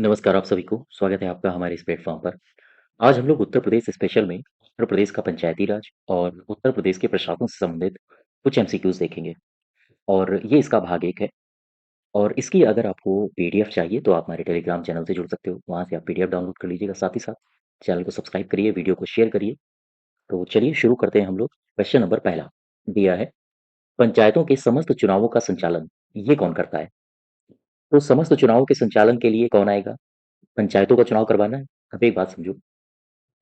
नमस्कार आप सभी को, स्वागत है आपका हमारे इस प्लेटफ़ॉर्म पर। आज हम लोग उत्तर प्रदेश स्पेशल में उत्तर प्रदेश का पंचायती राज और उत्तर प्रदेश के प्रशासन से संबंधित कुछ एमसीक्यूज़ देखेंगे और ये इसका भाग 1 है। और इसकी अगर आपको पीडीएफ चाहिए तो आप हमारे टेलीग्राम चैनल से जुड़ सकते हो, वहाँ से आप पीडीएफ डाउनलोड कर लीजिएगा। साथ ही साथ चैनल को सब्सक्राइब करिए, वीडियो को शेयर करिए। तो चलिए शुरू करते हैं हम लोग। क्वेश्चन नंबर पहला दिया है, पंचायतों के समस्त चुनावों का संचालन ये कौन करता है? तो समस्त चुनावों के संचालन के लिए कौन आएगा? पंचायतों का चुनाव करवाना है। अब एक बात समझो,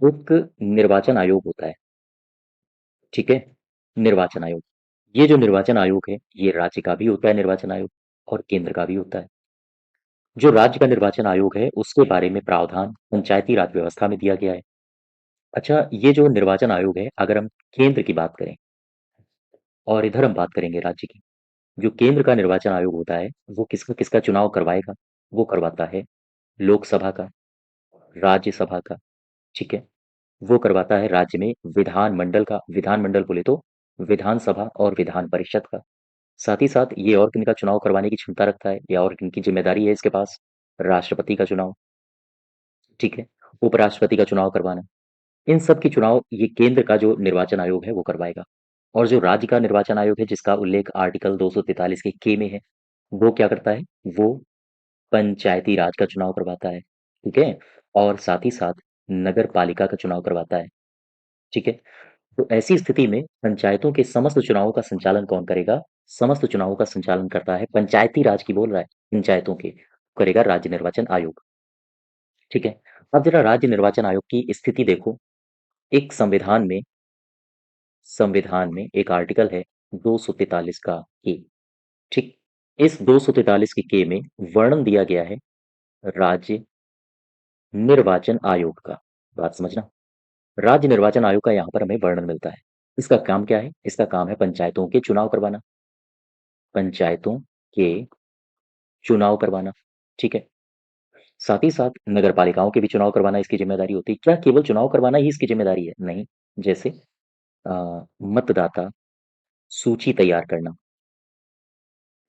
एक निर्वाचन आयोग होता है, ठीक है? निर्वाचन आयोग। ये जो निर्वाचन आयोग है, ये राज्य का भी होता है निर्वाचन आयोग और केंद्र का भी होता है। जो राज्य का निर्वाचन आयोग है, उसके बारे में प्रावधान पंचायती राज व्यवस्था में दिया गया है। अच्छा, ये जो निर्वाचन आयोग है, अगर हम केंद्र की बात करें और इधर हम बात करेंगे राज्य की, जो केंद्र का निर्वाचन आयोग होता है, वो किसका किसका चुनाव करवाएगा? वो करवाता है लोकसभा का, राज्यसभा का, ठीक है? वो करवाता है राज्य में विधानमंडल का, विधानमंडल बोले तो विधानसभा और विधान परिषद का। साथ ही साथ ये और किनका चुनाव करवाने की क्षमता रखता है या और किनकी जिम्मेदारी है इसके पास? राष्ट्रपति का चुनाव, ठीक है? उपराष्ट्रपति का चुनाव करवाना। इन सब की चुनाव ये केंद्र का जो निर्वाचन आयोग है वो करवाएगा। और जो राज्य का निर्वाचन आयोग है जिसका उल्लेख आर्टिकल 243 के के में है, वो क्या करता है? वो पंचायती राज का चुनाव करवाता है, ठीक है? और साथ ही साथ नगर पालिका का चुनाव करवाता है, ठीक है? तो ऐसी स्थिति में पंचायतों के समस्त चुनावों का संचालन कौन करेगा? समस्त चुनावों का संचालन करता है, पंचायती राज की बोल रहा है, पंचायतों के करेगा राज्य निर्वाचन आयोग, ठीक है? अब जरा राज्य निर्वाचन आयोग की स्थिति देखो। एक संविधान में एक आर्टिकल है 243 का ए, ठीक? इस 243 के में वर्णन दिया गया है राज्य निर्वाचन आयोग का। बात समझना, राज्य निर्वाचन आयोग का यहाँ पर हमें वर्णन मिलता है। इसका काम क्या है? इसका काम है पंचायतों के चुनाव करवाना, पंचायतों के चुनाव करवाना, ठीक है? साथ ही साथ नगर पालिकाओं के भी चुनाव करवाना इसकी जिम्मेदारी होती है। क्या केवल चुनाव करवाना ही इसकी जिम्मेदारी है? नहीं। जैसे मतदाता सूची तैयार करना,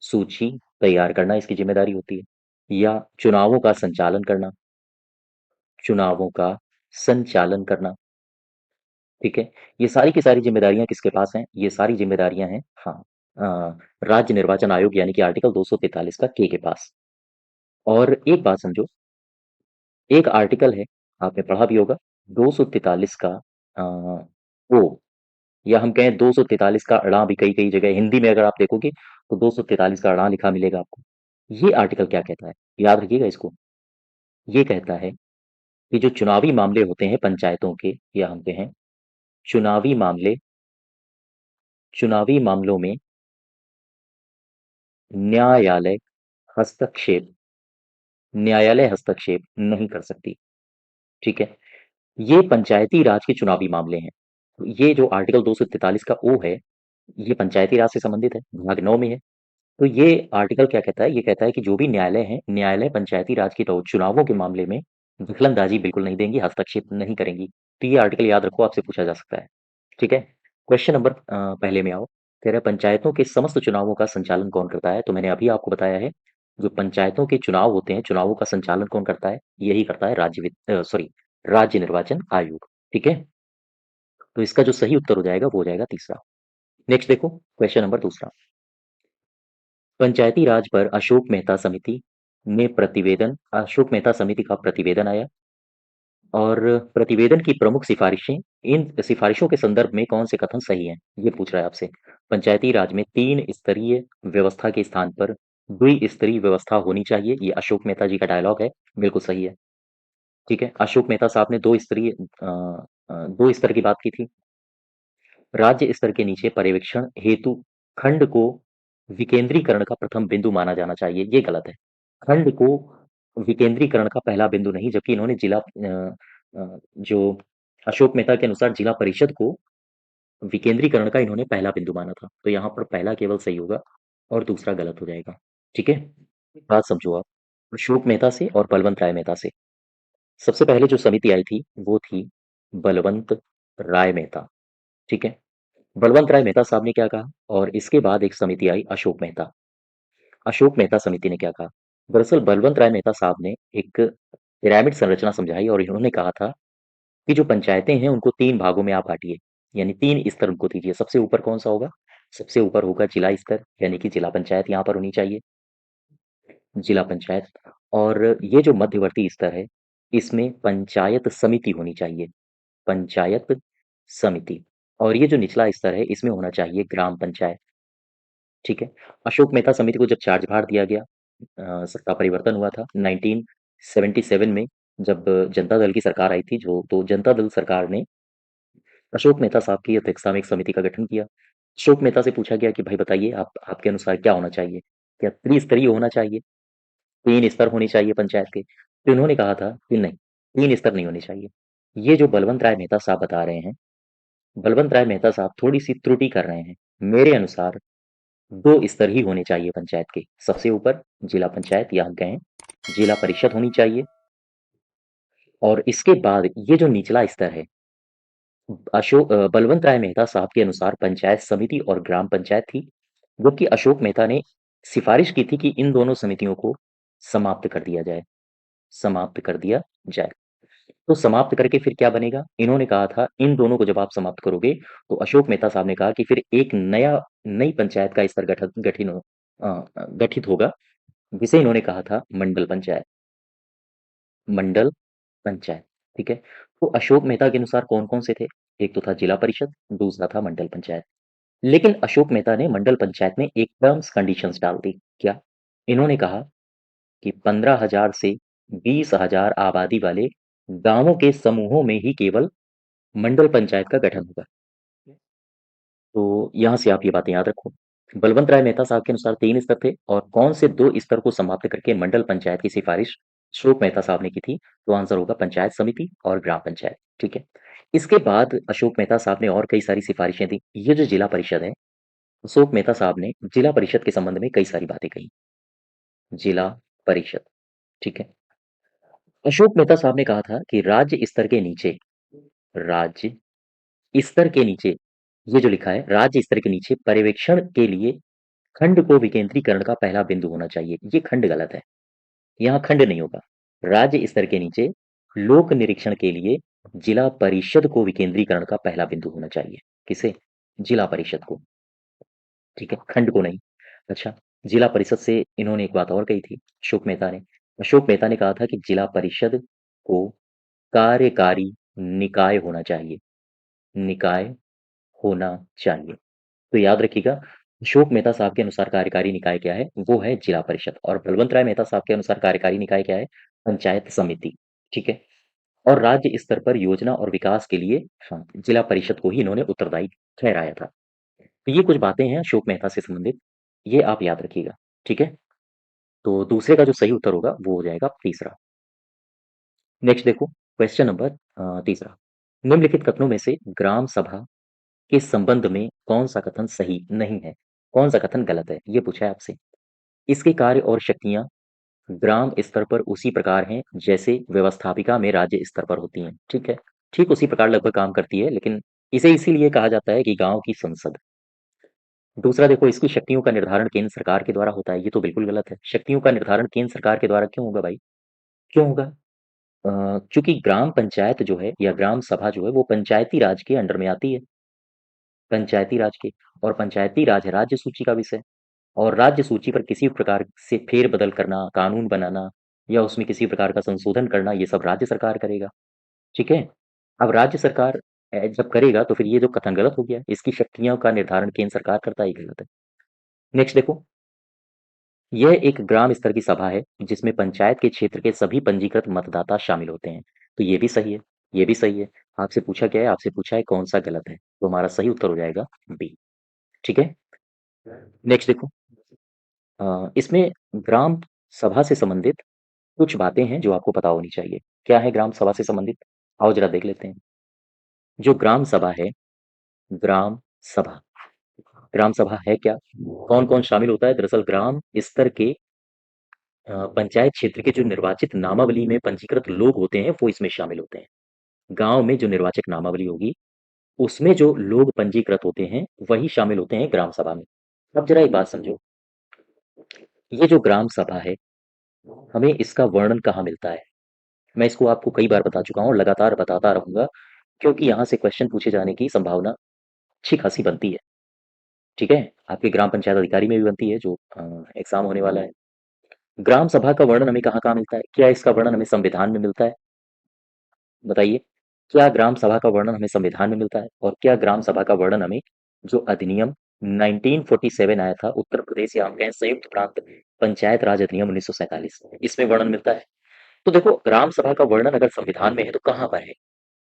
सूची तैयार करना इसकी जिम्मेदारी होती है, या चुनावों का संचालन करना, चुनावों का संचालन करना, ठीक है? ये सारी की सारी जिम्मेदारियां किसके पास हैं? ये सारी जिम्मेदारियां हैं, हाँ, राज्य निर्वाचन आयोग यानी कि आर्टिकल 243 का के पास। और एक बात समझो, एक आर्टिकल है, आपने पढ़ा भी होगा, 243 का ओ, या हम कहें 243 का अड़ा, भी कई कई जगह हिंदी में अगर आप देखोगे तो 243 का अड़ा लिखा मिलेगा आपको। ये आर्टिकल क्या कहता है? याद रखिएगा इसको। ये कहता है कि जो चुनावी मामले होते हैं पंचायतों के, या हम कहें चुनावी मामले, चुनावी मामलों में न्यायालय हस्तक्षेप, न्यायालय हस्तक्षेप नहीं कर सकती, ठीक है? ये पंचायती राज के चुनावी मामले हैं। तो ये जो आर्टिकल 243 का ओ है, ये पंचायती राज से संबंधित है, भाग 9 में है। तो ये आर्टिकल क्या कहता है? ये कहता है कि जो भी न्यायालय है, न्यायालय पंचायती राज के तो चुनावों के मामले में दखलंदाजी बिल्कुल नहीं देंगी, हस्तक्षेप नहीं करेंगी। तो ये आर्टिकल याद रखो, आपसे पूछा जा सकता है, ठीक है? क्वेश्चन नंबर पहले में आओ। कह रहा है पंचायतों के समस्त चुनावों का संचालन कौन करता है? तो मैंने अभी आपको बताया है, जो पंचायतों के चुनाव होते हैं, चुनावों का संचालन कौन करता है? यही करता है राज्य निर्वाचन आयोग, ठीक है? तो इसका जो सही उत्तर हो जाएगा वो हो जाएगा तीसरा। नेक्स्ट देखो, क्वेश्चन नंबर दूसरा। पंचायती राज पर अशोक मेहता समिति का प्रतिवेदन आया, और प्रतिवेदन की प्रमुख सिफारिशें, इन सिफारिशों के संदर्भ में कौन से कथन सही हैं? ये पूछ रहा है आपसे। पंचायती राज में 3 स्तरीय व्यवस्था के स्थान पर द्विस्तरीय व्यवस्था होनी चाहिए, ये अशोक मेहता जी का डायलॉग है, बिल्कुल सही है, ठीक है? अशोक मेहता साहब ने 2 स्तर की बात की थी। राज्य स्तर के नीचे पर्यवेक्षण हेतु खंड को विकेंद्रीकरण का प्रथम बिंदु माना जाना चाहिए, ये गलत है। खंड को विकेंद्रीकरण का पहला बिंदु नहीं, जबकि इन्होंने जो अशोक मेहता के अनुसार जिला परिषद को विकेंद्रीकरण का इन्होंने पहला बिंदु माना था। तो यहाँ पर पहला केवल सही होगा और दूसरा गलत हो जाएगा, ठीक है? एक बात समझो आप, अशोक मेहता से और बलवंत राय मेहता से सबसे पहले जो समिति आई थी वो थी बलवंत राय मेहता, ठीक है? बलवंत राय मेहता साहब ने क्या कहा, और इसके बाद एक समिति आई अशोक मेहता। अशोक मेहता समिति ने क्या कहा? दरअसल बलवंत राय मेहता साहब ने एक पिरामिड संरचना समझाई और इन्होंने कहा था कि जो पंचायतें हैं उनको 3 भागों में आप बाँटिए, यानी 3 स्तर उनको दीजिए। सबसे ऊपर कौन-सा होगा? सबसे ऊपर होगा जिला स्तर, यानी कि जिला पंचायत यहाँ पर होनी चाहिए, जिला पंचायत। और ये जो मध्यवर्ती स्तर है, इसमें पंचायत समिति होनी चाहिए, पंचायत समिति। और ये जो निचला स्तर है, इसमें होना चाहिए ग्राम पंचायत, ठीक है? अशोक मेहता समिति को जब चार्जभार दिया गया, सत्ता परिवर्तन हुआ था 1977 में, जब जनता दल की सरकार आई थी जो, तो जनता दल सरकार ने अशोक मेहता साहब की अध्यक्षता में एक समिति का गठन किया। अशोक मेहता से पूछा गया कि भाई बताइए आप आपके अनुसार क्या होना चाहिए? क्या त्रिस्तरीय होना चाहिए? 3 स्तर होने चाहिए पंचायत के? तो इन्होंने कहा था कि नहीं, 3 स्तर नहीं होने चाहिए। ये जो बलवंत राय मेहता साहब बता रहे हैं, बलवंत राय मेहता साहब थोड़ी-सी त्रुटि कर रहे हैं। मेरे अनुसार 2 स्तर ही होने चाहिए पंचायत के। सबसे ऊपर जिला पंचायत या गए, जिला परिषद होनी चाहिए और इसके बाद ये जो निचला स्तर है, बलवंत राय मेहता साहब के अनुसार पंचायत समिति और ग्राम पंचायत थी, जबकि अशोक मेहता ने सिफारिश की थी कि इन दोनों समितियों को समाप्त कर दिया जाए, समाप्त कर दिया जाए। तो समाप्त करके फिर क्या बनेगा? इन्होंने कहा था इन दोनों को जब आप समाप्त करोगे, तो अशोक मेहता साहब ने कहा कि फिर एक नई पंचायत का स्तर गठित होगा, जिसे इन्होंने कहा था मंडल पंचायत, मंडल पंचायत, ठीक है? तो अशोक मेहता के अनुसार कौन-कौन से थे? एक तो था जिला परिषद, दूसरा था मंडल पंचायत। लेकिन अशोक मेहता ने मंडल पंचायत में एक टर्म्स कंडीशंस डाल दी। क्या? इन्होंने कहा कि 15,000 से 20,000 आबादी वाले गांवों के समूहों में ही केवल मंडल पंचायत का गठन होगा। तो यहाँ से आप ये बातें याद रखो। बलवंत राय मेहता साहब के अनुसार 3 स्तर थे और कौन से 2 स्तर को समाप्त करके मंडल पंचायत की सिफारिश अशोक मेहता साहब ने की थी? तो आंसर होगा पंचायत समिति और ग्राम पंचायत, ठीक है? इसके बाद अशोक मेहता साहब ने और कई सारी सिफारिशें दी। ये जो जिला परिषद है, अशोक मेहता साहब ने जिला परिषद के संबंध में कई सारी बातें कही। जिला परिषद, ठीक है? अशोक मेहता साहब ने कहा था कि राज्य स्तर के नीचे, ये जो लिखा है राज्य स्तर के नीचे पर्यवेक्षण के लिए खंड को विकेंद्रीकरण का पहला बिंदु होना चाहिए। ये खंड गलत है, यहाँ खंड नहीं होगा। राज्य स्तर के नीचे लोक निरीक्षण के लिए जिला परिषद को विकेंद्रीकरण का पहला बिंदु होना चाहिए। किसे? जिला परिषद को, ठीक है? खंड को नहीं। अच्छा, जिला परिषद से इन्होंने एक बात और कही थी अशोक मेहता ने। अशोक मेहता ने कहा था कि जिला परिषद को कार्यकारी निकाय होना चाहिए, निकाय होना चाहिए। तो याद रखिएगा, अशोक मेहता साहब के अनुसार कार्यकारी निकाय क्या है? वो है जिला परिषद और बलवंत राय मेहता साहब के अनुसार कार्यकारी निकाय क्या है? पंचायत समिति, ठीक है? और राज्य स्तर पर योजना और विकास के लिए हाँ, जिला परिषद को ही इन्होंने उत्तरदायी ठहराया था। तो ये कुछ बातें हैं अशोक मेहता से संबंधित, ये आप याद रखिएगा, ठीक है? तो दूसरे का जो सही उत्तर होगा वो हो जाएगा तीसरा। नेक्स्ट देखो, क्वेश्चन नंबर तीसरा। निम्नलिखित कथनों में से ग्राम सभा के संबंध में कौन सा कथन सही नहीं है? कौन सा कथन गलत है? ये पूछा है आपसे। इसके कार्य और शक्तियां ग्राम स्तर पर उसी प्रकार हैं जैसे व्यवस्थापिका में राज्य स्तर पर होती हैं, ठीक है? ठीक उसी प्रकार लगभग काम करती है, लेकिन इसे इसीलिए कहा जाता है कि गांव की संसद। दूसरा देखो, इसकी शक्तियों का निर्धारण केंद्र सरकार के द्वारा होता है, ये तो बिल्कुल गलत है। शक्तियों का निर्धारण केंद्र सरकार के द्वारा क्यों होगा भाई? क्यों होगा? क्योंकि ग्राम पंचायत जो है या ग्राम सभा जो है वो पंचायती राज के अंडर में आती है, पंचायती राज के। और पंचायती राज है राज्य सूची का विषय, और राज्य सूची पर किसी प्रकार से फेरबदल करना, कानून बनाना या उसमें किसी प्रकार का संशोधन करना, ये सब राज्य सरकार करेगा, ठीक है? अब राज्य सरकार जब करेगा तो फिर ये जो कथन गलत हो गया, इसकी शक्तियों का निर्धारण केंद्र सरकार करता है, ये गलत है। नेक्स्ट देखो, यह एक ग्राम स्तर की सभा है जिसमें पंचायत के क्षेत्र के सभी पंजीकृत मतदाता शामिल होते हैं। तो ये भी सही है, ये भी सही है। आपसे पूछा क्या है? आपसे पूछा है कौन सा गलत है, तो हमारा सही उत्तर हो जाएगा बी, ठीक है? नेक्स्ट देखो, इसमें ग्राम सभा से संबंधित कुछ बातें हैं जो आपको पता होनी चाहिए। क्या है ग्राम सभा से संबंधित? आओ जरा देख लेते हैं। जो ग्राम सभा है, ग्राम सभा, ग्राम सभा है क्या? कौन कौन शामिल होता है? दरअसल ग्राम स्तर के पंचायत क्षेत्र के जो निर्वाचित नामावली में पंजीकृत लोग होते हैं वो इसमें शामिल होते हैं। गांव में जो निर्वाचक नामावली होगी उसमें जो लोग पंजीकृत होते हैं वही शामिल होते हैं ग्राम सभा में। अब जरा एक बात समझो, ये जो ग्राम सभा है हमें इसका वर्णन कहाँ मिलता है? मैं इसको आपको कई बार बता चुका हूँ और लगातार बताता रहूँगा, क्योंकि यहाँ से क्वेश्चन पूछे जाने की संभावना अच्छी खासी बनती है, ठीक है? आपके ग्राम पंचायत अधिकारी में भी बनती है, जो एग्ज़ाम होने वाला है। ग्राम सभा का वर्णन हमें कहाँ-कहाँ मिलता है? क्या इसका वर्णन हमें संविधान में मिलता है? बताइए। क्या ग्राम सभा का वर्णन हमें संविधान में मिलता है? और क्या ग्राम सभा का वर्णन हमें जो अधिनियम 1947 आया था, उत्तर प्रदेश या हम कहें संयुक्त प्रांत पंचायत राज अधिनियम 1947, इसमें वर्णन मिलता है? तो देखो, ग्राम सभा का वर्णन अगर संविधान में है तो कहाँ पर है?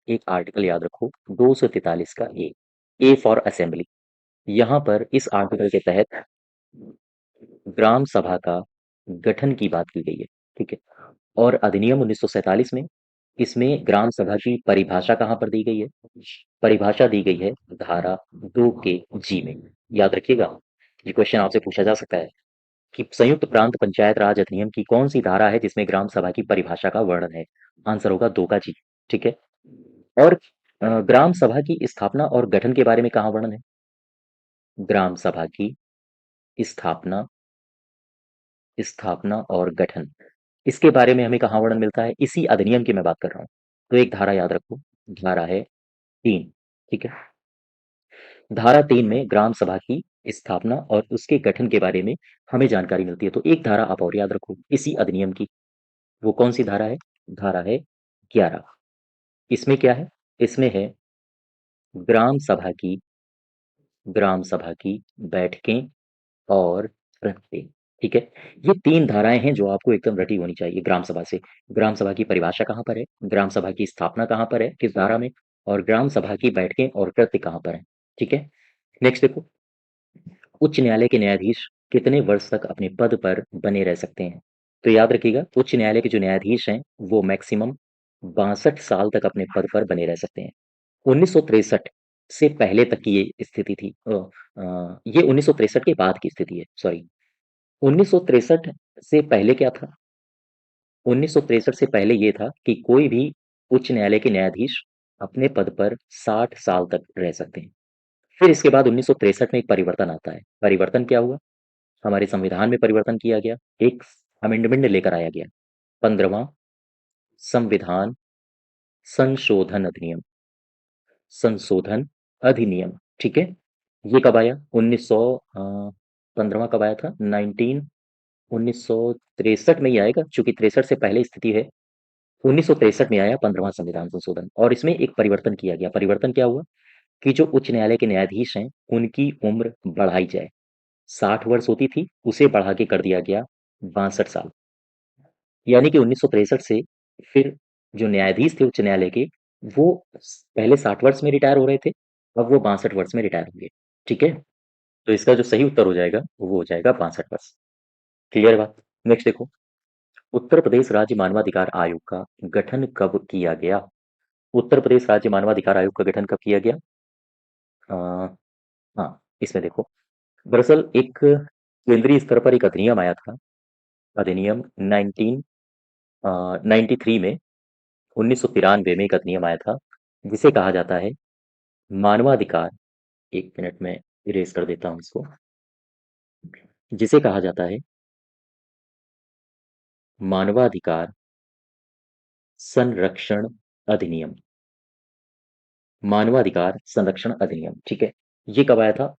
एक आर्टिकल याद रखो, 243 का ए फॉर असेंबली। यहाँ पर इस आर्टिकल के तहत ग्राम सभा का गठन की बात की गई है, ठीक है? और अधिनियम 1947 में इसमें ग्राम सभा की परिभाषा कहाँ पर दी गई है? परिभाषा दी गई है धारा 2 के जी में। याद रखिएगा, ये क्वेश्चन आपसे पूछा जा सकता है कि संयुक्त प्रांत पंचायत राज अधिनियम की कौन सी धारा है जिसमें ग्राम सभा की परिभाषा का वर्णन है? आंसर होगा 2 का जी, ठीक है? और ग्राम सभा की स्थापना और गठन के बारे में कहाँ वर्णन है? ग्राम सभा की स्थापना स्थापना और गठन, इसके बारे में हमें कहाँ वर्णन मिलता है? इसी अधिनियम की मैं बात कर रहा हूँ। तो एक धारा याद रखो, धारा है 3, ठीक है? धारा 3 में ग्राम सभा की स्थापना और उसके गठन के बारे में हमें जानकारी मिलती है। तो एक धारा आप और याद रखो इसी अधिनियम की, वो कौन सी धारा है? धारा है 11। इसमें क्या है? इसमें है ग्राम सभा की बैठकें और रखते, ठीक है? ये 3 धाराएँ हैं जो आपको एकदम रटी होनी चाहिए ग्राम सभा से। ग्राम सभा की परिभाषा कहाँ पर है? ग्राम सभा की स्थापना कहाँ पर है? किस धारा में? और ग्राम सभा की बैठकें और कृत्य कहाँ पर हैं? ठीक है? नेक्स्ट देखो, उच्च न्यायालय के न्यायाधीश कितने वर्ष तक अपने पद पर बने रह सकते हैं? तो याद रखिएगा, उच्च न्यायालय के जो न्यायाधीश हैं, वो मैक्सिमम 62 साल तक अपने पद पर बने रह सकते हैं। 1963 से पहले तक की ये स्थिति थी। ये 1963 के बाद की स्थिति है, सॉरी। 1963 से पहले क्या था? 1963 से पहले ये था कि कोई भी उच्च न्यायालय के न्यायाधीश अपने पद पर 60 साल तक रह सकते हैं। फिर इसके बाद 1963 में एक परिवर्तन आता है। परिवर्तन क्या हुआ? हमारे संविधान में परिवर्तन किया गया। एक अमेंडमेंट लेकर आया गया। 15वां संविधान संशोधन अधिनियम। संशोधन अधिनियम, ठीक है? ये कब आया? 15वां कब आया था? 1963 में ही आएगा, चूंकि 63 से पहले स्थिति है। 1963 में आया 15वां संविधान संशोधन, और इसमें एक परिवर्तन किया गया। परिवर्तन क्या हुआ कि जो उच्च न्यायालय के न्यायाधीश हैं, उनकी उम्र बढ़ाई जाए। 60 वर्ष होती थी, उसे बढ़ा के कर दिया गया 62 साल। यानी कि 1963 से फिर जो न्यायाधीश थे उच्च न्यायालय के, वो पहले 60 वर्ष में रिटायर हो रहे थे, अब वो 62 वर्ष में रिटायर होंगे। ठीक है? तो इसका जो सही उत्तर हो जाएगा, वो हो जाएगा 62 वर्ष। क्लियर बात? नेक्स्ट देखो, उत्तर प्रदेश राज्य मानवाधिकार आयोग का गठन कब किया गया? उत्तर प्रदेश राज्य मानवाधिकार आयोग का गठन कब किया गया? अ, हाँ, इसमें देखो, दरअसल एक केंद्रीय स्तर पर एक अधिनियम आया था। अधिनियम 1993 में, 1993 में एक अधिनियम आया था, जिसे कहा जाता है मानवाधिकार। एक मिनट में इरेज कर देता हूँ इसको। जिसे कहा जाता है मानवाधिकार संरक्षण अधिनियम। मानवाधिकार संरक्षण अधिनियम, ठीक है? ये कब आया था?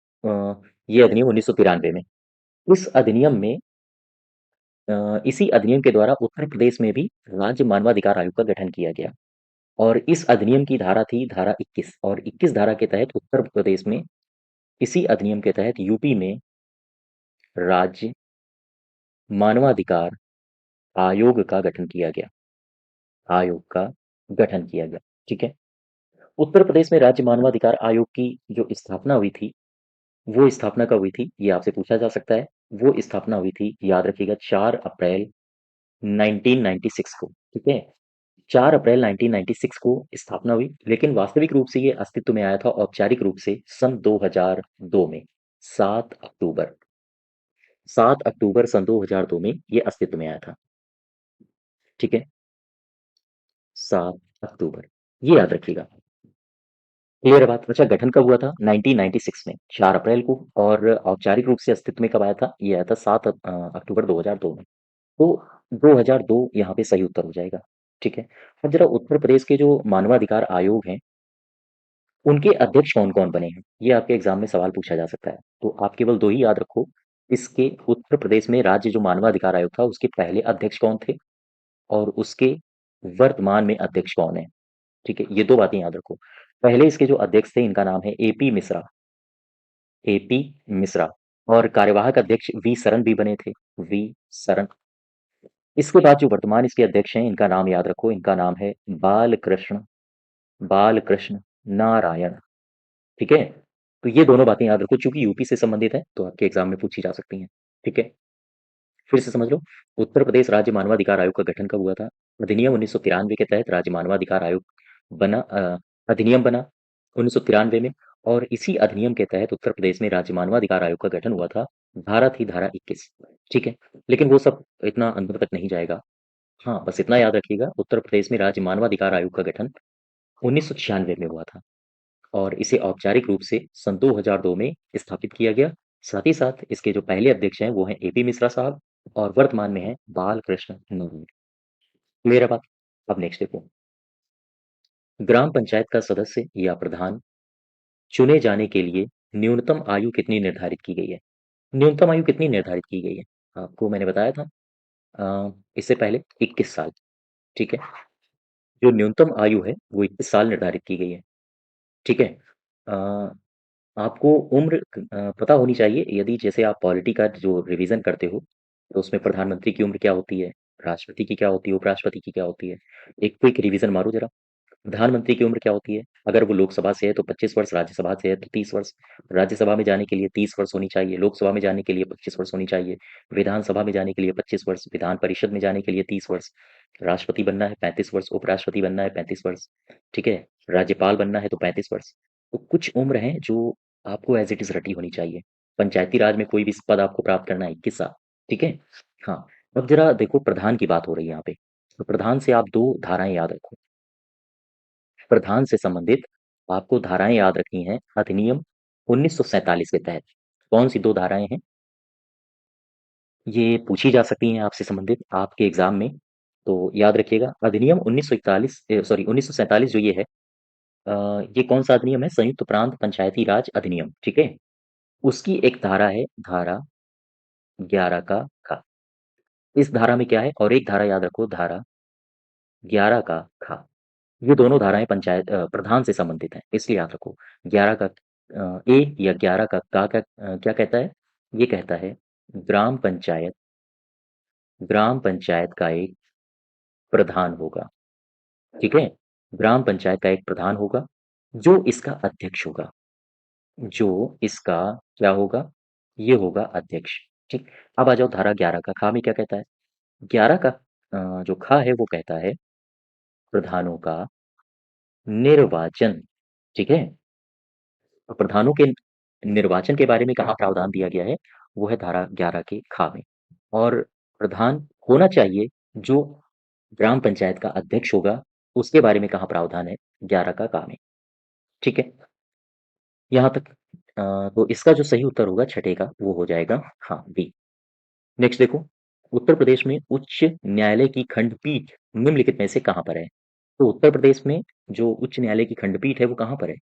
ये अधिनियम 1993 में। इस अधिनियम में इसी अधिनियम के द्वारा उत्तर प्रदेश में भी राज्य मानवाधिकार आयोग का गठन किया गया। और इस अधिनियम की धारा थी धारा 21, और 21 धारा के तहत उत्तर प्रदेश में, इसी अधिनियम के तहत यूपी में राज्य मानवाधिकार आयोग का गठन किया गया। आयोग का गठन किया गया, ठीक है? उत्तर प्रदेश में राज्य मानवाधिकार आयोग की जो स्थापना हुई थी, वो स्थापना कब हुई थी? ये आपसे पूछा जा सकता है। वो स्थापना हुई थी, याद रखिएगा, 4 अप्रैल 1996 को, ठीक है? 4 अप्रैल 1996 को स्थापना हुई, लेकिन वास्तविक रूप से ये अस्तित्व में आया था औपचारिक रूप से सन 2002 में। 7 अक्टूबर 7 अक्टूबर सन 2002 में ये अस्तित्व में आया था, ठीक है? 7 अक्टूबर, ये याद रखिएगा। क्लियर है बात? अच्छा, गठन कब हुआ था? 1996 में, 4 अप्रैल को। और औपचारिक रूप से अस्तित्व में कब आया था? ये आया था 7 अक्टूबर 2002 में। तो 2002 यहाँ पे सही उत्तर हो जाएगा। ठीक है। अब जरा उत्तर प्रदेश के जो मानवाधिकार आयोग हैं, उनके अध्यक्ष कौन-कौन बने हैं? ये आपके एग्जाम में सवाल पूछा जा सकता है। तो आप केवल 2 ही याद रखो। इसके उत्तर प्रदेश में राज्य जो मानवाधिकार आयोग था, उसके पहले अध्यक्ष कौन थे और उसके वर्तमान में अध्यक्ष कौन है? ठीक है, ये 2 बातें याद रखो। पहले इसके जो अध्यक्ष थे, इनका नाम है एपी मिश्रा, एपी मिश्रा। और कार्यवाहक अध्यक्ष वी सरन भी बने थे, वी सरन। इसके बाद जो वर्तमान इसके अध्यक्ष हैं, इनका नाम याद रखो, इनका नाम है बालकृष्ण, बालकृष्ण नारायण। ठीक है? तो ये दोनों बातें याद रखो, चूंकि यूपी से संबंधित है तो आपके एग्जाम में पूछी जा सकती हैं। ठीक है, फिर से समझ लो। उत्तर प्रदेश राज्य मानवाधिकार आयोग का गठन कब हुआ था? अधिनियम 1993 के तहत राज्य मानवाधिकार आयोग बना, अधिनियम बना 1993 में। और इसी अधिनियम के तहत उत्तर प्रदेश में राज्य मानवाधिकार आयोग का गठन हुआ था। धारा थी धारा 21। ठीक है, लेकिन वो सब इतना अंदर तक नहीं जाएगा। हाँ, बस इतना याद रखिएगा, उत्तर प्रदेश में राज्य मानवाधिकार आयोग का गठन 1996 में हुआ था और इसे औपचारिक रूप से सन 2002 में स्थापित किया गया। साथ ही साथ इसके जो पहले अध्यक्ष हैं वो हैं एपी मिश्रा साहब और वर्तमान में हैं बालकृष्ण नरवणे। क्लियर है बात? अब नेक्स्ट देखो। ग्राम पंचायत का सदस्य या प्रधान चुने जाने के लिए न्यूनतम आयु कितनी निर्धारित की गई है? न्यूनतम आयु कितनी निर्धारित की गई है? आपको मैंने बताया था इससे पहले 21 साल। ठीक है, जो न्यूनतम आयु है वो 21 साल निर्धारित की गई है। ठीक है। अ, आपको उम्र पता होनी चाहिए, यदि जैसे आप पॉलिटी का जो रिवीजन करते हो तो उसमें प्रधानमंत्री की उम्र क्या होती है, राष्ट्रपति की क्या होती है, उपराष्ट्रपति की क्या होती है। एक क्विक रिवीजन मारो जरा। प्रधानमंत्री की उम्र क्या होती है? अगर वो लोकसभा से है तो 25 वर्ष, राज्यसभा से है तो 30 वर्ष। राज्यसभा में जाने के लिए 30 वर्ष होनी चाहिए, लोकसभा में जाने के लिए 25 वर्ष होनी चाहिए, विधानसभा में जाने के लिए 25 वर्ष, विधान परिषद में जाने के लिए 30 वर्ष। राष्ट्रपति बनना है 35 वर्ष, उपराष्ट्रपति बनना है 35 वर्ष। ठीक है, राज्यपाल बनना है तो 35 वर्ष। तो कुछ उम्र है जो आपको एज इट इज रटी होनी चाहिए। पंचायती राज में कोई भी पद आपको प्राप्त करना है 21 साल। ठीक है। हाँ, अब जरा देखो, प्रधान की बात हो रही है यहाँ पे। तो प्रधान से आप दो धाराएं याद रखो। प्रधान से संबंधित आपको धाराएं याद रखनी हैं अधिनियम 1947 के तहत। कौन सी दो धाराएं हैं? ये पूछी जा सकती हैं आपसे संबंधित आपके एग्जाम में। तो याद रखिएगा, अधिनियम 1941, सॉरी 1947 जो ये है, ये कौन सा अधिनियम है? संयुक्त प्रांत पंचायती राज अधिनियम। ठीक है, उसकी एक धारा है धारा 11 का खा। इस धारा में क्या है? और एक धारा याद रखो, धारा 11 का खा। ये दोनों धाराएं पंचायत प्रधान से संबंधित हैं, इसलिए याद रखो। 11 का ए या 11 का क्या कहता है? ये कहता है ग्राम पंचायत, ग्राम पंचायत का एक प्रधान होगा। ठीक है, ग्राम पंचायत का एक प्रधान होगा जो इसका अध्यक्ष होगा, जो इसका क्या होगा? ये होगा अध्यक्ष। ठीक। अब आ जाओ धारा 11 का खा में क्या कहता है? 11 का जो खा है वो कहता है प्रधानों का निर्वाचन। ठीक है, तो प्रधानों के निर्वाचन के बारे में कहाँ प्रावधान दिया गया है? वो है धारा 11 के खा में। और प्रधान होना चाहिए जो ग्राम पंचायत का अध्यक्ष होगा, उसके बारे में कहाँ प्रावधान है? 11 का का में। ठीक है, यहाँ तक। तो इसका जो सही उत्तर होगा छठे का, वो हो जाएगा हाँ, बी। नेक्स्ट देखो, उत्तर प्रदेश में उच्च न्यायालय की खंडपीठ निम्नलिखित में से कहाँ पर है? तो उत्तर प्रदेश में जो उच्च न्यायालय की खंडपीठ है वो कहाँ पर है?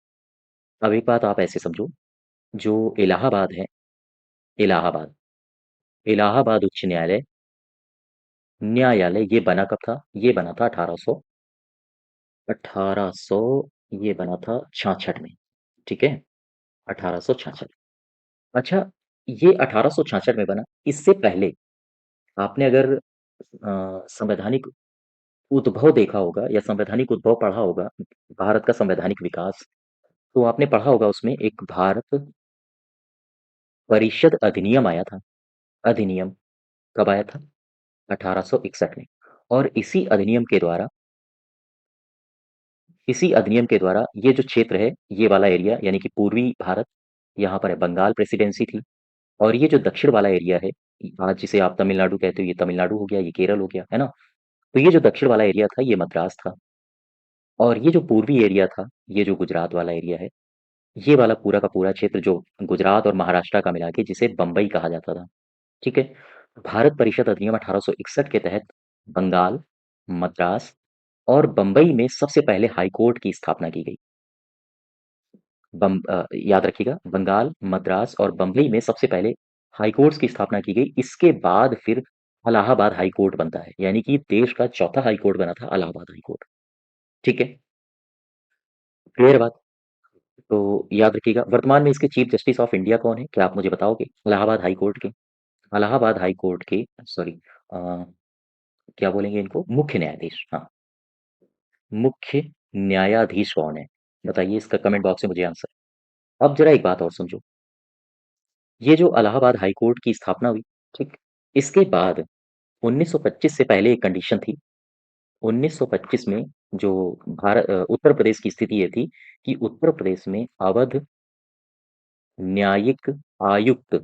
अब एक बात आप ऐसे समझो, जो इलाहाबाद है, इलाहाबाद, इलाहाबाद उच्च न्यायालय, न्यायालय ये बना कब था? ये बना था 1800, ये बना था 66 में। ठीक है, 1866। अच्छा, ये 1866 में बना। इससे पहले आपने अगर संवैधानिक उद्भव देखा होगा या संवैधानिक उद्भव पढ़ा होगा, भारत का संवैधानिक विकास, तो आपने पढ़ा होगा उसमें एक भारत परिषद अधिनियम आया था। अधिनियम कब आया था? 1861 में। और इसी अधिनियम के द्वारा ये जो क्षेत्र है, ये वाला एरिया यानी कि पूर्वी भारत, यहाँ पर है बंगाल प्रेसिडेंसी थी। और ये जो दक्षिण वाला एरिया है, आज जिसे आप तमिलनाडु कहते हो, ये तमिलनाडु हो गया, ये केरल हो गया, है ना? तो ये जो दक्षिण वाला एरिया था, ये मद्रास था। और ये जो पूर्वी एरिया था, ये जो गुजरात वाला एरिया है, ये वाला पूरा का पूरा क्षेत्र जो गुजरात और महाराष्ट्र का मिला के जिसे बम्बई कहा जाता था। ठीक है, भारत परिषद अधिनियम 1861 के तहत बंगाल, मद्रास और बंबई में सबसे पहले हाई कोर्ट की स्थापना की गई। याद रखिएगा, बंगाल, मद्रास और बंबई में सबसे पहले हाई कोर्ट्स की स्थापना की गई। इसके बाद फिर इलाहाबाद हाई कोर्ट बनता है, यानी कि देश का चौथा हाई कोर्ट बना था इलाहाबाद हाई कोर्ट। ठीक है, क्लियर बात। तो याद रखिएगा, वर्तमान में इसके चीफ जस्टिस ऑफ इंडिया कौन है, क्या आप मुझे बताओगे? इलाहाबाद हाई कोर्ट के, इलाहाबाद हाई कोर्ट के, सॉरी, क्या बोलेंगे इनको, मुख्य न्यायाधीश, हाँ, मुख्य न्यायाधीश कौन है? बताइए इसका कमेंट बॉक्स में मुझे आंसर। अब जरा एक बात और समझो, ये जो इलाहाबाद हाई कोर्ट की स्थापना हुई, ठीक, इसके बाद 1925 से पहले एक कंडीशन थी। 1925 में जो उत्तर प्रदेश की स्थिति ये थी कि उत्तर प्रदेश में अवध न्यायिक आयुक्त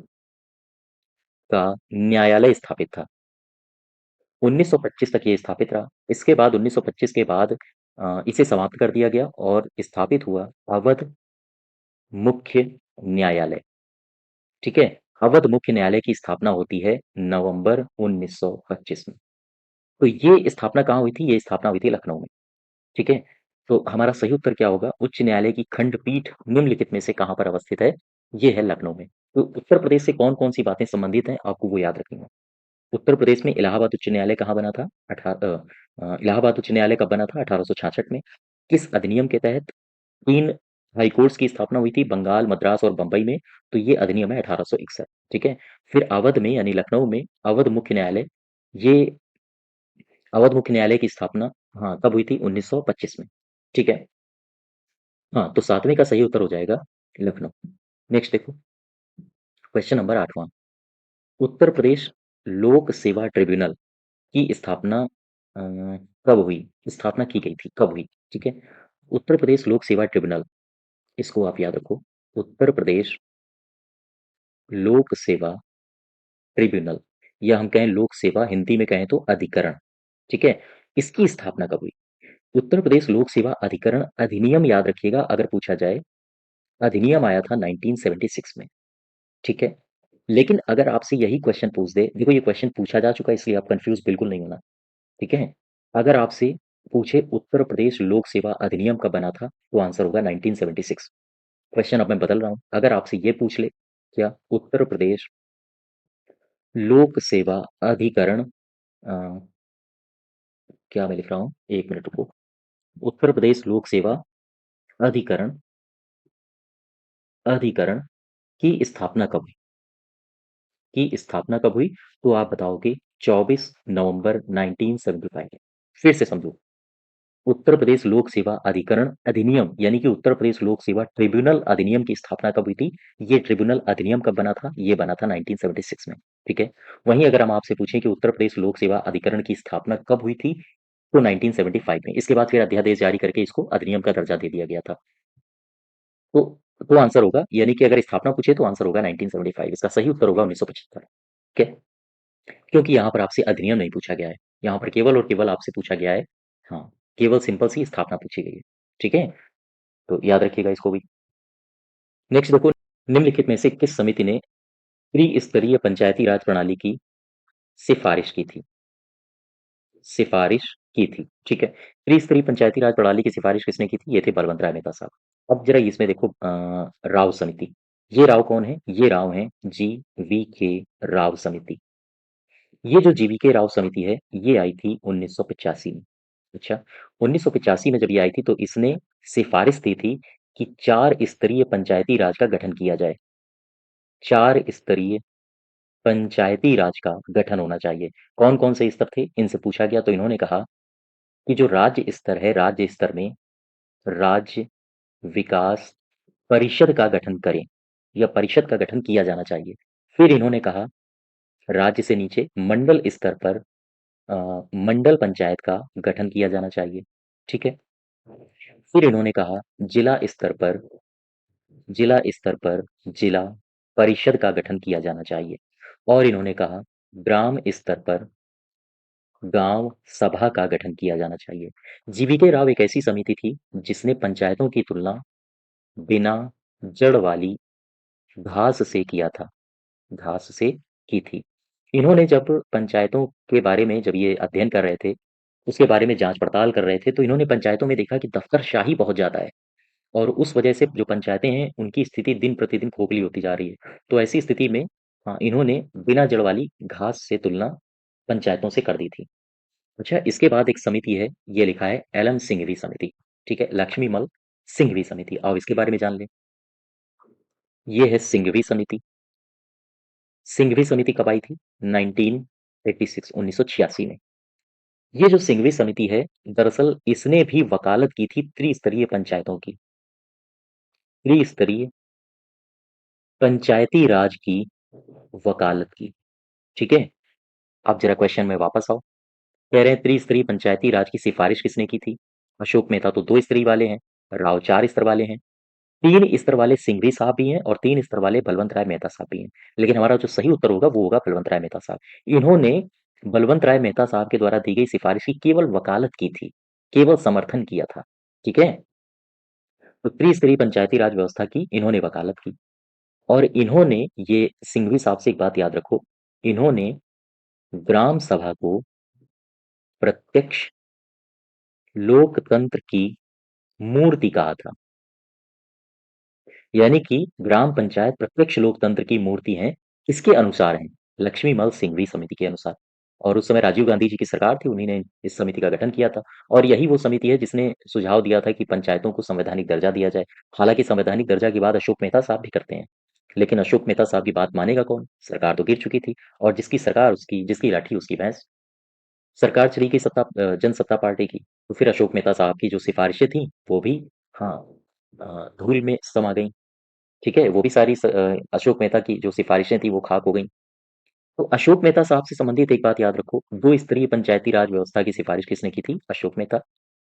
का न्यायालय स्थापित था। 1925 तक ये स्थापित रहा। इसके बाद 1925 के बाद इसे समाप्त कर दिया गया और स्थापित हुआ अवध मुख्य न्यायालय। ठीक है, अवध मुख्य न्यायालय की स्थापना होती है नवंबर 1925 में। तो ये स्थापना कहाँ हुई थी? ये स्थापना हुई थी लखनऊ में। ठीक है, तो हमारा सही उत्तर क्या होगा? उच्च न्यायालय की खंडपीठ निम्नलिखित में से कहाँ पर अवस्थित है? ये है लखनऊ में। तो उत्तर प्रदेश से कौन कौन सी बातें संबंधित हैं, आपको वो याद रखनी है। उत्तर प्रदेश में इलाहाबाद उच्च न्यायालय कहाँ बना था? इलाहाबाद उच्च न्यायालय कब बना था? 1866 में। किस अधिनियम के तहत? तीन हाई कोर्ट्स की स्थापना हुई थी, बंगाल, मद्रास और बंबई में। तो ये अधिनियम है 1861। ठीक है, फिर अवध में यानी लखनऊ में अवध मुख्य न्यायालय, ये अवध मुख्य न्यायालय की स्थापना, हाँ, कब हुई थी? 1925 में। ठीक है, हाँ, तो सातवें का सही उत्तर हो जाएगा लखनऊ। नेक्स्ट देखो, क्वेश्चन नंबर 8वां। उत्तर प्रदेश लोक सेवा ट्रिब्यूनल की स्थापना कब हुई? स्थापना की गई थी, कब हुई? ठीक है, उत्तर प्रदेश लोक सेवा ट्रिब्यूनल, इसको आप याद रखो। उत्तर प्रदेश लोक सेवा ट्रिब्यूनल, या हम कहें लोक सेवा, हिंदी में कहें तो अधिकरण। ठीक है, इसकी स्थापना कब हुई? उत्तर प्रदेश लोक सेवा अधिकरण अधिनियम याद रखिएगा, अगर पूछा जाए, अधिनियम आया था 1976 में। ठीक है, लेकिन अगर आपसे यही क्वेश्चन पूछ दे, देखो ये क्वेश्चन पूछा जा चुका है इसलिए आप कंफ्यूज बिल्कुल नहीं होना। ठीक है, अगर आपसे पूछे उत्तर प्रदेश लोक सेवा अधिनियम कब बना था, तो आंसर होगा 1976। क्वेश्चन अब मैं बदल रहा हूं, अगर आपसे ये पूछ ले, क्या उत्तर प्रदेश लोक सेवा अधिकरण, अ, क्या मैं लिख रहा हूँ, एक मिनट रुको, उत्तर प्रदेश लोक सेवा अधिकरण अधिकरण की स्थापना कब हुई? की स्थापना कब हुई? तो आप बताओगे 24 नवंबर 1975। फिर से समझो, उत्तर प्रदेश लोक सेवा अधिकरण अधिनियम यानी कि उत्तर प्रदेश लोक सेवा ट्रिब्यूनल अधिनियम की स्थापना कब हुई थी? ये ट्रिब्यूनल अधिनियम कब बना था? ये बना था 1976 में। ठीक है, वहीं अगर हम आपसे पूछें कि उत्तर प्रदेश लोक सेवा अधिकरण की स्थापना कब हुई थी, तो 1975 में। इसके बाद फिर अध्यादेश जारी करके इसको अधिनियम का दर्जा दे दिया गया था। तो आंसर होगा, यानी कि अगर स्थापना पूछे तो आंसर होगा 1975, इसका सही उत्तर होगा 1975। ठीक है, क्योंकि यहाँ पर आपसे अधिनियम नहीं पूछा गया है, यहाँ पर केवल और केवल आपसे पूछा गया है, हाँ, केवल सिंपल सी स्थापना पूछी गई है। ठीक है, तो याद रखिएगा इसको भी। नेक्स्ट देखो, निम्नलिखित में से किस समिति ने त्रिस्तरीय पंचायती राज प्रणाली की सिफारिश की थी? सिफारिश की थी। ठीक है, त्रिस्तरीय पंचायती राज प्रणाली की सिफारिश किसने की थी? ये थे बलवंत राय मेहता साहब। अब जरा इसमें देखो, राव समिति, ये राव कौन है? ये राव है GV के राव समिति। ये जो GV के राव समिति है, ये आई थी 1985 में। अच्छा, 1985 में जब ये आई थी तो इसने सिफारिश दी थी कि 4 स्तरीय पंचायती राज का गठन किया जाए। 4 स्तरीय पंचायती राज का गठन होना चाहिए। कौन कौन से स्तर थे, इनसे पूछा गया तो इन्होंने कहा कि जो राज्य स्तर है, राज्य स्तर में राज्य विकास परिषद का गठन करें, या परिषद का गठन किया जाना चाहिए। फिर इन्होंने कहा राज्य से नीचे मंडल स्तर पर मंडल पंचायत का गठन किया जाना चाहिए। ठीक है, फिर इन्होंने कहा जिला स्तर पर जिला परिषद का गठन किया जाना चाहिए। और इन्होंने कहा ग्राम स्तर पर गांव सभा का गठन किया जाना चाहिए। GV के राव एक ऐसी समिति थी जिसने पंचायतों की तुलना बिना जड़ वाली घास से किया था, घास से की थी। इन्होंने जब पंचायतों के बारे में जब ये अध्ययन कर रहे थे, उसके बारे में जाँच-पड़ताल कर रहे थे, तो इन्होंने पंचायतों में देखा कि दफ्तरशाही बहुत ज़्यादा है और उस वजह से जो पंचायतें हैं, उनकी स्थिति दिन-प्रतिदिन खोखली होती जा रही है। तो ऐसी स्थिति में इन्होंने बिना जड़ वाली घास से तुलना पंचायतों से कर दी थी। अच्छा, इसके बाद एक समिति है, ये लिखा है एलन सिंघवी समिति, ठीक है? लक्ष्मीमल सिंघवी समिति। आओ इसके बारे में जान लें। ये है सिंघवी समिति। सिंघवी समिति कब आई थी? 1986 1986 में। ये जो सिंघवी समिति है, दरअसल इसने भी वकालत की थी त्रिस्तरीय पंचायतों की। त्रिस्तरीय पंचायती राज की वकालत की, ठीक है? अब जरा क्वेश्चन में वापस आओ। कह रहे हैं त्रिस्तरीय पंचायती राज की सिफारिश किसने की थी? अशोक मेहता तो 2 स्तरीय वाले हैं, राव 4 स्तर वाले हैं, 3 स्तर वाले सिंघवी साहब भी हैं और 3 स्तर वाले बलवंत राय मेहता साहब भी हैं। लेकिन हमारा जो सही उत्तर होगा वो होगा बलवंत राय मेहता साहब। इन्होंने बलवंत राय मेहता साहब के द्वारा दी गई सिफारिश की केवल वकालत की थी, केवल समर्थन किया था, ठीक है? तो त्रिस्तरीय पंचायती राज व्यवस्था की इन्होंने वकालत की और इन्होंने ये सिंघवी साहब से एक बात याद रखो, इन्होंने ग्राम सभा को प्रत्यक्ष लोकतंत्र की मूर्ति कहा था। यानी कि ग्राम पंचायत प्रत्यक्ष लोकतंत्र की मूर्ति है, किसके अनुसार है? लक्ष्मीमल सिंघवी समिति के अनुसार। और उस समय राजीव गांधी जी की सरकार थी, उन्हीं ने इस समिति का गठन किया था और यही वो समिति है जिसने सुझाव दिया था कि पंचायतों को संवैधानिक दर्जा दिया जाए। हालांकि संवैधानिक दर्जा की बात अशोक मेहता साहब भी करते हैं, लेकिन अशोक मेहता साहब की बात मानेगा कौन? सरकार तो गिर चुकी थी और जिसकी सरकार उसकी, जिसकी लाठी उसकी भैंस। सरकार चली गई जनसत्ता पार्टी की, तो फिर अशोक मेहता साहब की जो सिफारिशें थी वो भी हाँ धूल में समा गई, ठीक है? वो भी सारी अशोक मेहता की जो सिफारिशें थी वो खाक हो गई। तो अशोक मेहता साहब से संबंधित एक बात याद रखो, 2 स्तरीय पंचायती राज व्यवस्था की सिफारिश किसने की थी? अशोक मेहता।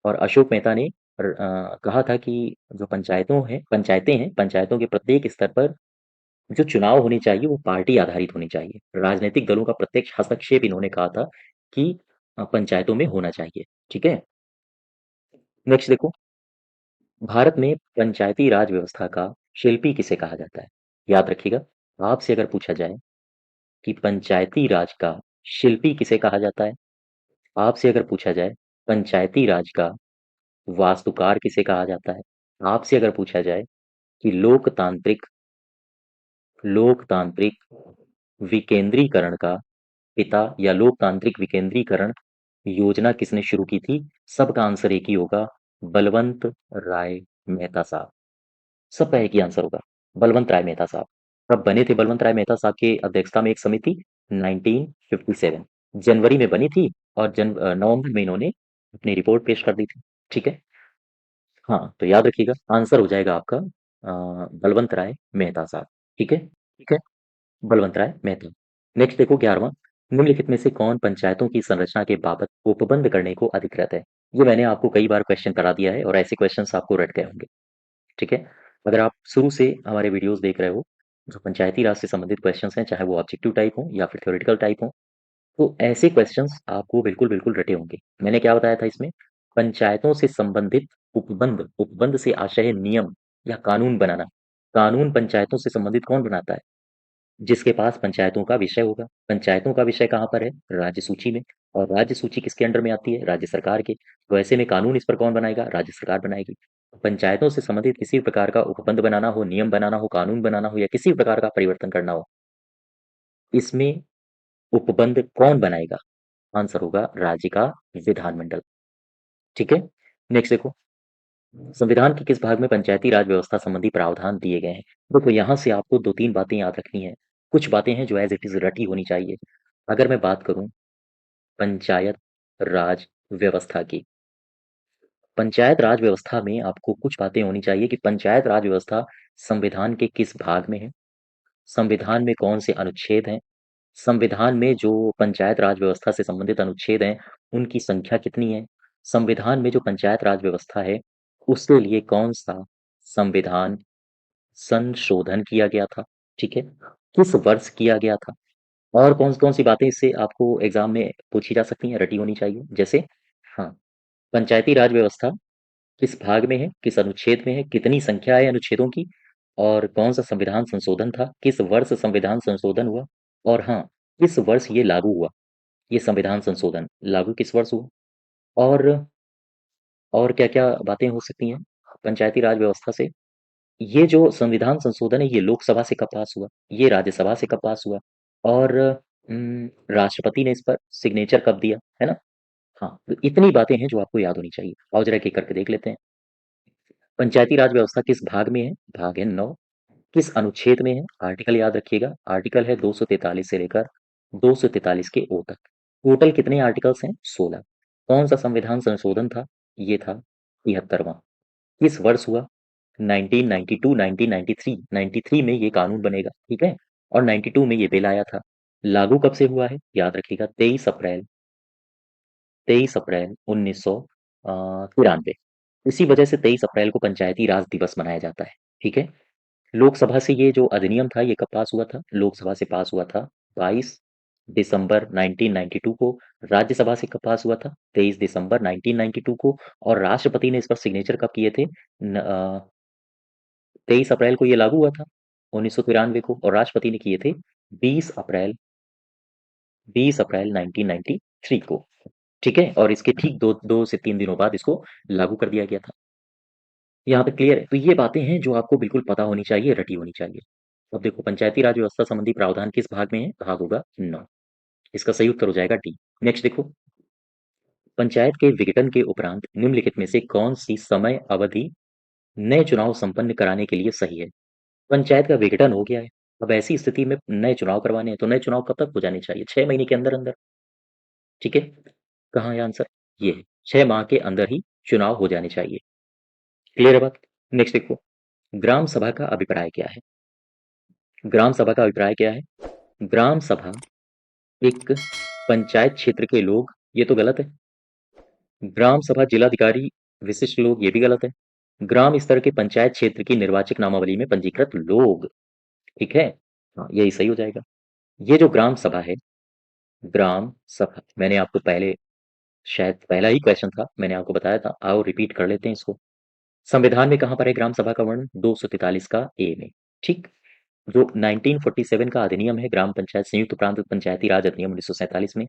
और अशोक मेहता ने कहा था कि जो पंचायतें हैं, पंचायतों के प्रत्येक स्तर पर जो चुनाव होने चाहिए वो पार्टी आधारित होनी चाहिए। राजनीतिक दलों का प्रत्यक्ष हस्तक्षेप इन्होंने कहा था कि पंचायतों में होना चाहिए, ठीक है? नेक्स्ट देखो, भारत में पंचायती राज व्यवस्था का शिल्पी किसे कहा जाता है? याद रखिएगा, आपसे अगर पूछा जाए कि पंचायती राज का शिल्पी किसे कहा जाता है? आपसे अगर पूछा जाए पंचायती राज का वास्तुकार किसे कहा जाता है? आपसे अगर पूछा जाए कि लोकतांत्रिक लोकतांत्रिक विकेंद्रीकरण का पिता या लोकतांत्रिक विकेंद्रीकरण योजना किसने शुरू की थी? सबका आंसर एक ही होगा, बलवंत राय मेहता साहब। सबका एक ही आंसर होगा, बलवंत राय मेहता साहब। कब बने थे बलवंत राय मेहता साहब की अध्यक्षता में एक समिति? 1957 जनवरी में बनी थी और नवंबर में इन्होंने अपनी रिपोर्ट पेश कर दी थी, ठीक है? हाँ, तो याद रखिएगा आंसर हो जाएगा आपका बलवंत राय मेहता साहब, ठीक है? ठीक है, बलवंत राय मेहता। नेक्स्ट देखो 11वां, निम्नलिखित में से कौन पंचायतों की संरचना के बाबत उपबंध करने को अधिकृत है? ये मैंने आपको कई बार क्वेश्चन करा दिया है और ऐसे क्वेश्चंस आपको रट गए होंगे, ठीक है? अगर आप शुरू से हमारे वीडियोस देख रहे हो, जो पंचायती राज से संबंधित क्वेश्चंस हैं, चाहे वो ऑब्जेक्टिव टाइप हो या फिर थ्योरेटिकल टाइप हो, तो ऐसे क्वेश्चंस आपको बिल्कुल रटे होंगे। मैंने क्या बताया था इसमें? पंचायतों से संबंधित उपबंध, उपबंध से आशय है नियम या कानून बनाना। कानून पंचायतों से संबंधित कौन बनाता है? जिसके पास पंचायतों का विषय होगा। पंचायतों का विषय कहाँ पर है? राज्य सूची में। और राज्य सूची किसके अंडर में आती है? राज्य सरकार के। तो ऐसे में कानून इस पर कौन बनाएगा? राज्य सरकार बनाएगी। पंचायतों से संबंधित किसी भी प्रकार का उपबंध बनाना हो, नियम बनाना हो, कानून बनाना हो या किसी भी प्रकार का परिवर्तन करना हो, इसमें उपबंध कौन बनाएगा? आंसर होगा राज्य का विधानमंडल, ठीक है? नेक्स्ट देखो, संविधान के किस भाग में पंचायती राज व्यवस्था संबंधी प्रावधान दिए गए हैं? देखो यहाँ से आपको 2-3 बातें याद रखनी है। कुछ बातें हैं जो एज़ इट इज़ रटी होनी चाहिए। अगर मैं बात करूँ पंचायत राज व्यवस्था की, पंचायत राज व्यवस्था में आपको कुछ बातें होनी चाहिए कि पंचायत राज व्यवस्था संविधान के किस भाग में है? संविधान में कौन से अनुच्छेद हैं? संविधान में जो पंचायत राज व्यवस्था से संबंधित अनुच्छेद हैं, उनकी संख्या कितनी है? संविधान में जो पंचायत राज व्यवस्था है, उसके लिए कौन-सा संविधान संशोधन किया गया था? ठीक है? किस वर्ष किया गया था? और कौन-कौन सी बातें इससे आपको एग्ज़ाम में पूछी जा सकती हैं, रटी होनी चाहिए? जैसे हाँ, पंचायती राज व्यवस्था किस भाग में है, किस अनुच्छेद में है, कितनी संख्या है अनुच्छेदों की और कौन-सा संविधान संशोधन था, किस वर्ष संविधान संशोधन हुआ और हाँ, किस वर्ष ये लागू हुआ? ये संविधान संशोधन लागू किस वर्ष हुआ? और क्या-क्या बातें हो सकती हैं पंचायती राज व्यवस्था से? ये जो संविधान संशोधन है, ये लोकसभा से कब पास हुआ? ये राज्यसभा से कब पास हुआ? और राष्ट्रपति ने इस पर सिग्नेचर कब दिया? है ना? हाँ, तो इतनी बातें हैं जो आपको याद होनी चाहिए। आओ ज़रा एक-एक करके देख लेते हैं। पंचायती राज व्यवस्था किस भाग में है? भाग है 9। किस अनुच्छेद में है? आर्टिकल याद रखिएगा। आर्टिकल है 243 से लेकर 243 के ओ तक। टोटल कितने आर्टिकल्स हैं? 16। कौन सा संविधान संशोधन था? ये था 73वां। किस वर्ष हुआ? 1992, 1993, 93 में ये कानून बनेगा, ठीक है? और 92 में ये बिल आया था। लागू कब से हुआ है? याद रखिएगा 23 अप्रैल 1993। इसी वजह से 23 अप्रैल को पंचायती राज दिवस मनाया जाता है, ठीक है? लोकसभा से ये जो अधिनियम था, ये कब पास हुआ था? लोकसभा से पास हुआ था 22 दिसंबर 1992 को। राज्यसभा से कब पास हुआ था? 23 दिसंबर 1992 को। और राष्ट्रपति ने इस पर सिग्नेचर कब किए थे? 23 अप्रैल को ये लागू हुआ था 1993 को, और राष्ट्रपति ने किए थे 20 अप्रैल 1993 को, ठीक है? और इसके ठीक 2 से 3 दिनों बाद इसको लागू कर दिया गया था। यहाँ तक क्लियर है? तो ये बातें हैं जो आपको बिल्कुल पता होनी चाहिए, रटी होनी चाहिए। अब देखो पंचायती राज व्यवस्था संबंधी प्रावधान किस भाग में है? भाग होगा 9। इसका सही उत्तर हो जाएगा डी। नेक्स्ट देखो, पंचायत के विघटन के उपरांत निम्नलिखित में से कौन सी समय अवधि नए चुनाव संपन्न कराने के लिए सही है? पंचायत का विघटन हो गया है। अब ऐसी स्थिति में नए चुनाव करवाने हैं, तो नए चुनाव कब तक हो जाने चाहिए? 6 महीने के अंदर-अंदर, ठीक है? कहाँ है आंसर? ये है, 6 माह के अंदर ही चुनाव हो जाने चाहिए। क्लियर है बात? नेक्स्ट देखो, ग्राम सभा का अभिप्राय क्या है? ग्राम सभा का अभिप्राय क्या है? ग्राम सभा एक पंचायत क्षेत्र के लोग, ये तो गलत है। ग्राम सभा जिलाधिकारी विशिष्ट लोग, ये भी गलत है। ग्राम स्तर के पंचायत क्षेत्र की निर्वाचक नामावली में पंजीकृत लोग, ठीक है? हाँ, यही सही हो जाएगा। ये जो ग्राम सभा है, ग्राम सभा, मैंने आपको पहले, शायद पहला ही क्वेश्चन था, मैंने आपको बताया था। आओ रिपीट कर लेते हैं इसको। संविधान में कहाँ पर है ग्राम सभा का वर्णन? 243 का ए में, ठीक? जो 1947 का अधिनियम है, ग्राम पंचायत संयुक्त प्रांत पंचायती राज अधिनियम 1947 में,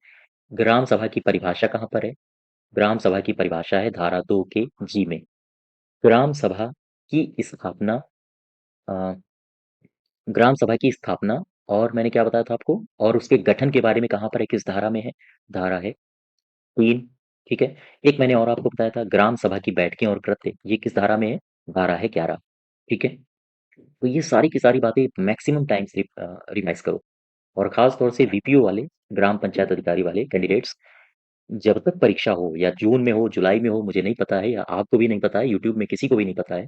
ग्राम सभा की परिभाषा कहाँ पर है? ग्राम सभा की परिभाषा है धारा 2 के जी में। ग्राम सभा की स्थापना, अ, ग्राम सभा की स्थापना, और मैंने क्या बताया था आपको? और उसके गठन के बारे में कहाँ पर है, किस धारा में है? धारा है 3, ठीक है? एक मैंने और आपको बताया था, ग्राम सभा की बैठकें और कृत्य, ये किस धारा में है? धारा है 11, ठीक है? तो ये सारी की सारी बातें मैक्सिमम टाइम्स रिवाइज़ करो, और ख़ास तौर से वीपीओ वाले, ग्राम पंचायत अधिकारी वाले कैंडिडेट्स, जब तक परीक्षा हो, या जून में हो, जुलाई में हो, मुझे नहीं पता है, या आपको भी नहीं पता है, यूट्यूब में किसी को भी नहीं पता है।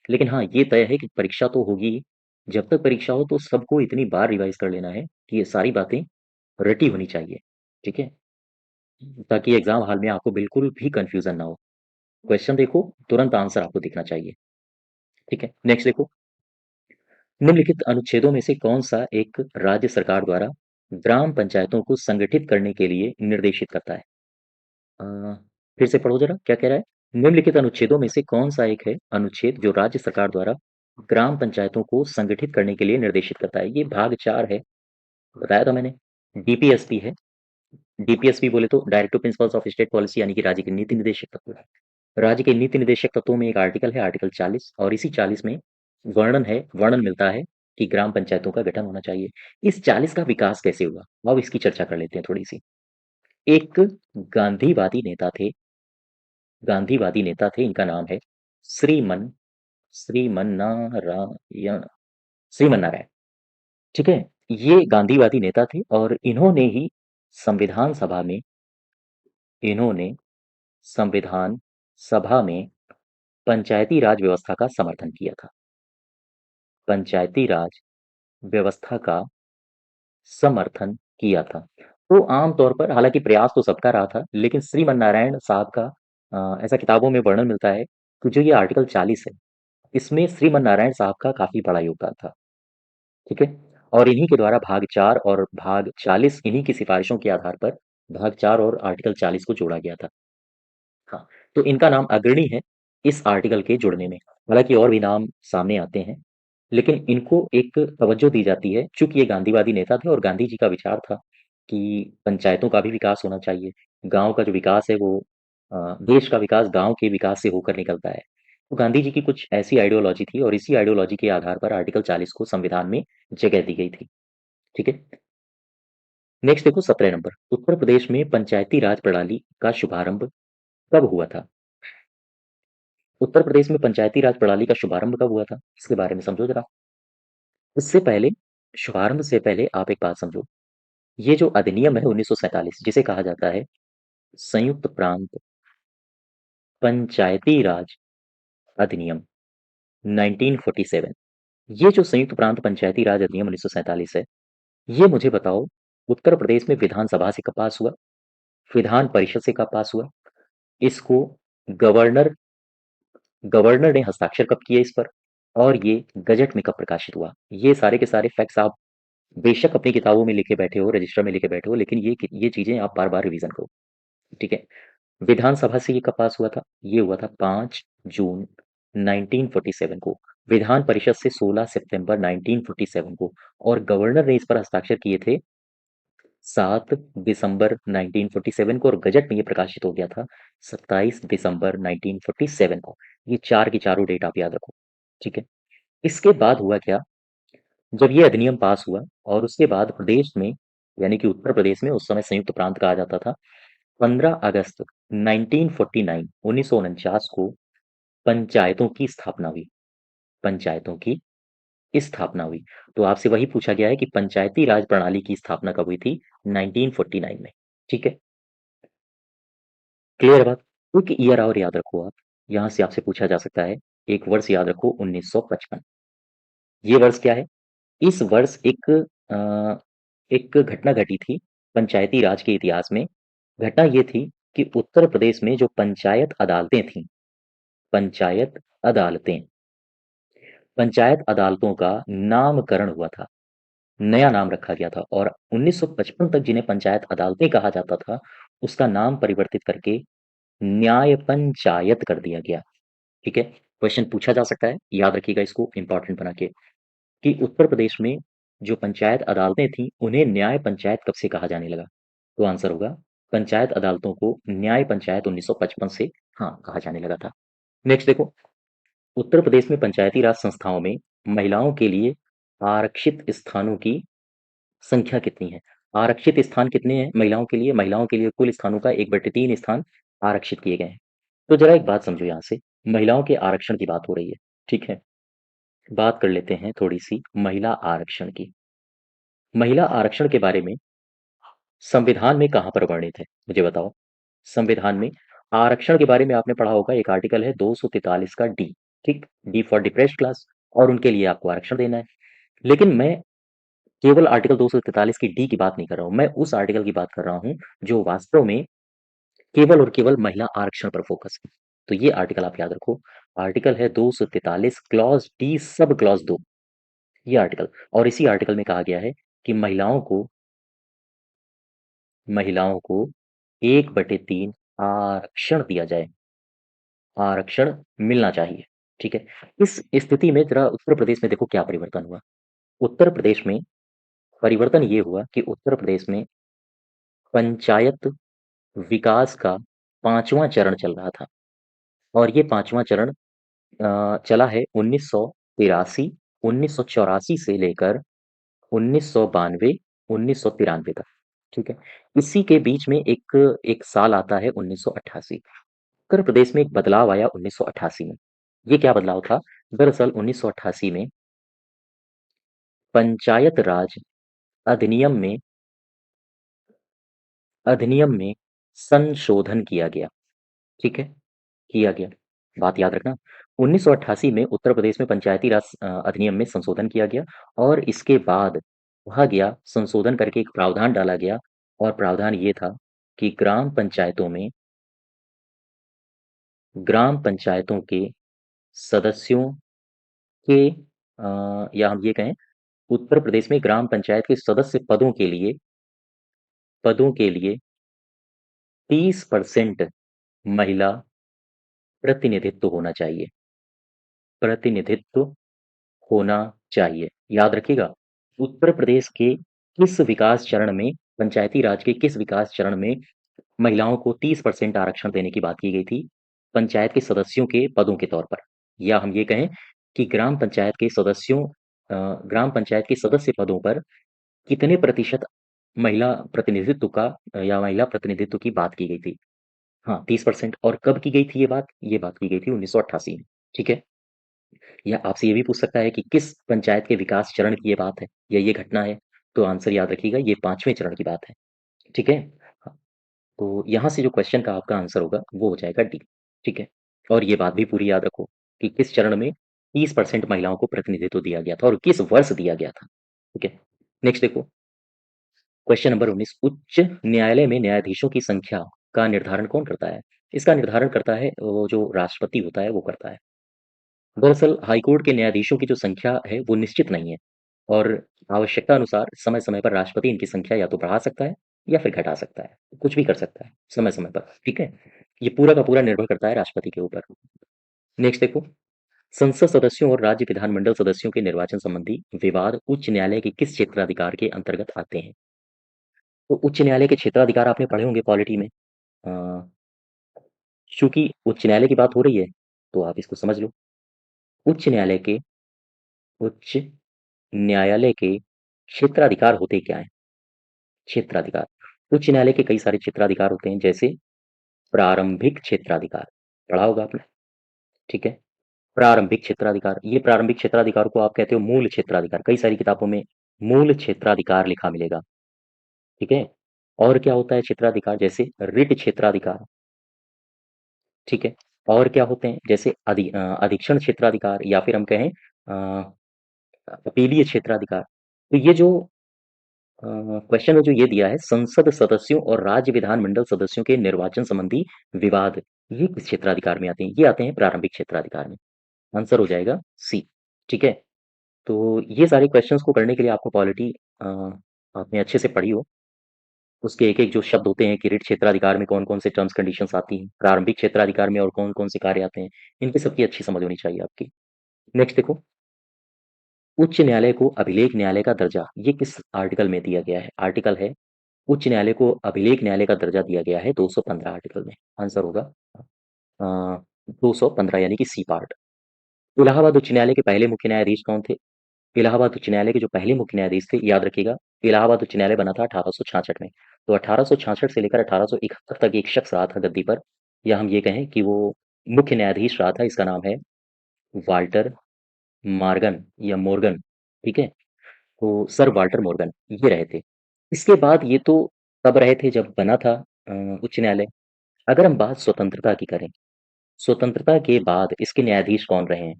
लेकिन हाँ, ये तय है कि परीक्षा तो होगी ही। जब तक परीक्षा हो तो सबको इतनी बार रिवाइज़ कर लेना है कि ये सारी बातें रटी होनी चाहिए, ठीक है? ताकि एग्ज़ाम हॉल में आपको बिल्कुल भी कन्फ्यूज़न ना हो। क्वेश्चन देखो, तुरंत आंसर आपको दिखना चाहिए, ठीक है? नेक्स्ट देखो, निम्नलिखित अनुच्छेदों में से कौन-सा एक राज्य सरकार द्वारा ग्राम पंचायतों को संगठित करने के लिए निर्देशित करता है? अ, फिर से पढ़ो ज़रा, क्या कह रहा है? निम्नलिखित अनुच्छेदों में से कौन-सा एक है अनुच्छेद जो राज्य सरकार द्वारा ग्राम पंचायतों को संगठित करने के लिए निर्देशित करता है? ये भाग 4 है, बताया था मैंने। डीपीएसपी है। डीपीएसपी बोले तो directive principles of state policy, यानी कि राज्य के नीति निर्देशक तत्व। राज्य के नीति निर्देशक तत्वों में एक आर्टिकल है, आर्टिकल 40, और इसी 40 में वर्णन मिलता है कि ग्राम पंचायतों का गठन होना चाहिए। इस 40 का विकास कैसे हुआ? अब इसकी चर्चा कर लेते हैं थोड़ी-सी। एक गांधीवादी नेता थे, इनका नाम है श्रीमन श्रीमन्नारायण श्रीमन्नारायण, ठीक है? ये गांधीवादी नेता थे, और इन्होंने संविधान सभा में पंचायती राज व्यवस्था का समर्थन किया था। पंचायती राज व्यवस्था का समर्थन किया था। तो आम तौर पर, हालाँकि प्रयास तो सबका रहा था, लेकिन श्रीमन्नारायण साहब का ऐसा किताबों में वर्णन मिलता है कि जो ये आर्टिकल 40 है, इसमें श्रीमन्नारायण साहब का काफ़ी बड़ा योगदान था, ठीक है? और इन्हीं के द्वारा भाग 4 और भाग 40, इन्हीं की सिफ़ारिशों के आधार पर भाग 4 और आर्टिकल 40 को जोड़ा गया था। हाँ, तो इनका नाम अग्रणी है इस आर्टिकल के जुड़ने में। हालाँकि और भी नाम सामने आते हैं, लेकिन इनको एक तवज्जो दी जाती है, चूँकि ये गांधीवादी नेता थे और गांधी जी का विचार था कि पंचायतों का भी विकास होना चाहिए। गाँव का जो विकास है वो देश का विकास गाँव के विकास से होकर निकलता है। तो गांधी जी की कुछ ऐसी आइडियोलॉजी थी और इसी आइडियोलॉजी के आधार पर आर्टिकल 40 को संविधान में जगह दी गई थी। ठीक है? नेक्स्ट देखो 17 नंबर। उत्तर प्रदेश में पंचायती राज प्रणाली का शुभारंभ कब हुआ था? उत्तर प्रदेश में पंचायती राज प्रणाली का शुभारंभ कब हुआ था? इसके बारे में समझो जरा। इससे पहले शुभारंभ से पहले आप एक बात समझो। ये जो अधिनियम है 1947 जिसे कहा जाता है संयुक्त प्रांत पंचायती राज अधिनियम 1947, ये जो संयुक्त प्रांत पंचायती राज अधिनियम 1947 है, ये मुझे बताओ उत्तर प्रदेश में विधानसभा से कब पास हुआ, विधान परिषद से कब पास हुआ, इसको गवर्नर गवर्नर ने हस्ताक्षर कब किए इस पर, और ये गजट में कब प्रकाशित हुआ। ये सारे के सारे फैक्ट्स आप बेशक अपनी किताबों में लिखे बैठे हो, रजिस्टर में लिखे बैठे हो, लेकिन ये चीजें आप बार बार रिवीजन करो। ठीक है? विधानसभा से ये कब पास हुआ था? ये हुआ था 5 जून 1947 को। विधान परिषद से 16 सितंबर 1947 को। और गवर्नर ने इस पर हस्ताक्षर किए थे 7 दिसंबर 1947 को, और गजट में ये प्रकाशित हो गया था 27 दिसंबर 1947 को। ये चार की चारों डेट आप याद रखो। ठीक है? इसके बाद हुआ क्या, जब ये अधिनियम पास हुआ और उसके बाद प्रदेश में, यानी कि उत्तर प्रदेश में उस समय संयुक्त प्रांत कहा जाता था, 15 अगस्त 1949 1949 को पंचायतों की स्थापना हुई। पंचायतों की स्थापना हुई। तो आपसे वही पूछा गया है कि पंचायती राज प्रणाली की स्थापना कब हुई थी? 1949 में। ठीक है? क्लियर बात? एक ईयर और याद रखो आप। यहां से आपसे पूछा जा सकता है, एक वर्ष याद रखो 1955। ये वर्ष क्या है? इस वर्ष एक घटना घटी थी पंचायती राज के इतिहास में। घटना ये थी कि उत्तर प्रदेश में जो पंचायत अदालतें थीं, पंचायत अदालतें, पंचायत अदालतों का नामकरण हुआ था, नया नाम रखा गया था, और 1955 तक जिन्हें पंचायत अदालतें कहा जाता था, उसका नाम परिवर्तित करके न्याय पंचायत कर दिया गया। ठीक है? क्वेश्चन पूछा जा सकता है, याद रखिएगा इसको इंपॉर्टेंट बना के, कि उत्तर प्रदेश में जो पंचायत अदालतें थीं, उन्हें न्याय पंचायत कब से कहा जाने लगा? तो आंसर होगा पंचायत अदालतों को न्याय पंचायत 1955 से हाँ कहा जाने लगा था। नेक्स्ट देखो, उत्तर प्रदेश में पंचायती राज संस्थाओं में महिलाओं के लिए आरक्षित स्थानों की संख्या कितनी है? आरक्षित स्थान कितने हैं महिलाओं के लिए? महिलाओं के लिए कुल स्थानों का 1/3 स्थान आरक्षित किए गए हैं। तो जरा एक बात समझो, यहाँ से महिलाओं के आरक्षण की बात हो रही है। ठीक है? बात कर लेते हैं थोड़ी सी महिला आरक्षण की। महिला आरक्षण के बारे में संविधान में कहाँ पर वर्णित है, मुझे बताओ। संविधान में आरक्षण के बारे में आपने पढ़ा होगा, एक आर्टिकल है 243 का डी। ठीक? डी फॉर डिप्रेस्ड क्लास, और उनके लिए आपको आरक्षण देना है। लेकिन मैं केवल आर्टिकल 243 की डी की बात नहीं कर रहा हूं, मैं उस आर्टिकल की बात कर रहा हूं जो वास्तव में केवल और केवल महिला आरक्षण पर फोकस है। तो ये आर्टिकल आप याद रखो, आर्टिकल है 243 क्लॉज डी सब क्लॉज 2, ये आर्टिकल। और इसी आर्टिकल में कहा गया है कि महिलाओं को 1/3 आरक्षण दिया जाए, आरक्षण मिलना चाहिए। ठीक है? इस स्थिति में जरा उत्तर प्रदेश में देखो क्या परिवर्तन हुआ। उत्तर प्रदेश में परिवर्तन ये हुआ कि उत्तर प्रदेश में पंचायत विकास का 5वां चरण चल रहा था, और ये 5वां चरण चला है 1983 1984 से लेकर 1992 1993 तक। ठीक है? इसी के बीच में एक एक साल आता है 1988। उत्तर प्रदेश में एक बदलाव आया 1988 में। ये क्या बदलाव था? दरअसल 1988 में पंचायत राज अधिनियम में अधिनियम में संशोधन किया गया। ठीक है? किया गया। बात याद रखना, 1988 में उत्तर प्रदेश में पंचायती राज अधिनियम में संशोधन किया गया, और इसके बाद कहा गया, संशोधन करके एक प्रावधान डाला गया, और प्रावधान ये था कि ग्राम पंचायतों के सदस्यों के या हम ये कहें, उत्तर प्रदेश में ग्राम पंचायत के सदस्य पदों के लिए 30% महिला प्रतिनिधित्व होना चाहिए। प्रतिनिधित्व होना चाहिए। याद रखिएगा, उत्तर प्रदेश के किस विकास चरण में पंचायती राज के किस विकास चरण में महिलाओं को 30% आरक्षण देने की बात की गई थी, पंचायत के सदस्यों के पदों के तौर पर? या हम ये कहें कि ग्राम पंचायत के सदस्य पदों पर कितने प्रतिशत महिला प्रतिनिधित्व या महिला प्रतिनिधित्व की बात की गई थी? हाँ, 30%। और कब की गई थी ये बात? ये बात की गई थी 1988 में, ठीक है? या आपसे ये भी पूछ सकता है कि किस पंचायत के विकास चरण की ये बात है या ये घटना है? तो आंसर याद रखिएगा, ये 5वें चरण की बात है, ठीक है? हाँ, तो यहाँ से जो क्वेश्चन का आपका आंसर होगा वो हो जाएगा डी, ठीक है? और ये बात भी पूरी याद रखो कि किस चरण में 30% महिलाओं को प्रतिनिधित्व दिया गया था और किस वर्ष दिया गया था, ठीक है? नेक्स्ट देखो, क्वेश्चन नंबर 19, उच्च न्यायालय में न्यायाधीशों की संख्या का निर्धारण कौन करता है? इसका निर्धारण करता है वो जो राष्ट्रपति होता है वो करता है। दरअसल हाईकोर्ट के न्यायाधीशों की जो संख्या है वो निश्चित नहीं है और आवश्यकता अनुसार समय-समय पर राष्ट्रपति इनकी संख्या या तो बढ़ा सकता है या फिर घटा सकता है। कुछ भी कर सकता है समय-समय पर, ठीक है? ये पूरा का पूरा निर्भर करता है राष्ट्रपति के ऊपर। नेक्स्ट देखो, संसद सदस्यों और राज्य विधानमंडल सदस्यों के निर्वाचन संबंधी विवाद उच्च न्यायालय के किस क्षेत्राधिकार के अंतर्गत आते हैं? तो उच्च न्यायालय के क्षेत्राधिकार आपने पढ़े होंगे पॉलिटी में। अ, चूँकि उच्च न्यायालय की बात हो रही है, तो आप इसको समझ लो। उच्च न्यायालय के उच्च न्यायालय के क्षेत्राधिकार होते क्या हैं? क्षेत्राधिकार। उच्च न्यायालय के कई सारे क्षेत्राधिकार होते हैं, जैसे प्रारंभिक क्षेत्राधिकार, पढ़ा होगा आपने, ठीक है? प्रारंभिक क्षेत्राधिकार, ये प्रारंभिक क्षेत्राधिकार को आप कहते हो मूल क्षेत्राधिकार, कई सारी किताबों में मूल क्षेत्राधिकार लिखा मिलेगा, ठीक है? और क्या होता है क्षेत्राधिकार? जैसे रिट क्षेत्राधिकार, ठीक है? और क्या होते हैं? जैसे अधीक्षण क्षेत्राधिकार या फिर हम कहें अपीलीय क्षेत्राधिकार। तो ये जो क्वेश्चन में जो ये दिया है, संसद सदस्यों और राज्य विधानमंडल सदस्यों के निर्वाचन संबंधी विवाद, ये किस क्षेत्राधिकार में आते हैं? ये आते हैं प्रारंभिक क्षेत्राधिकार में। आंसर हो जाएगा सी, ठीक है? तो ये सारे क्वेश्चंस को करने के लिए आपको पॉलिटी आपने अच्छे से पढ़ी हो, उसके एक-एक जो शब्द होते हैं कि रिट क्षेत्राधिकार में कौन-कौन से टर्म्स कंडीशंस आती हैं, प्रारंभिक क्षेत्राधिकार में और कौन-कौन से कार्य आते हैं, इनकी सबकी अच्छी समझ होनी चाहिए आपकी। नेक्स्ट देखो, उच्च न्यायालय को अभिलेख न्यायालय का दर्जा, ये किस आर्टिकल में दिया गया है? आर्टिकल है, उच्च न्यायालय को अभिलेख न्यायालय का दर्जा दिया गया है 215 आर्टिकल में। आंसर होगा 215 यानी कि सी पार्ट। इलाहाबाद उच्च न्यायालय के पहले मुख्य न्यायाधीश कौन थे? इलाहाबाद उच्च न्यायालय के जो पहले मुख्य न्यायाधीश थे, याद रखिएगा, इलाहाबाद उच्च न्यायालय बना था 1866 में। तो 1866 से लेकर 1871 तक एक शख्स रहा था गद्दी पर, या हम ये कहें कि वो मुख्य न्यायाधीश रहा था, इसका नाम है वाल्टर मार्गन या मोर्गन, ठीक है? तो सर वाल्टर मोर्गन ये रहे थे। इसके बाद ये तो तब रहे थे जब बना था उच्च न्यायालय। अगर हम बात स्वतंत्रता की करें, स्वतंत्रता के बाद इसके न्यायाधीश कौन रहे हैं?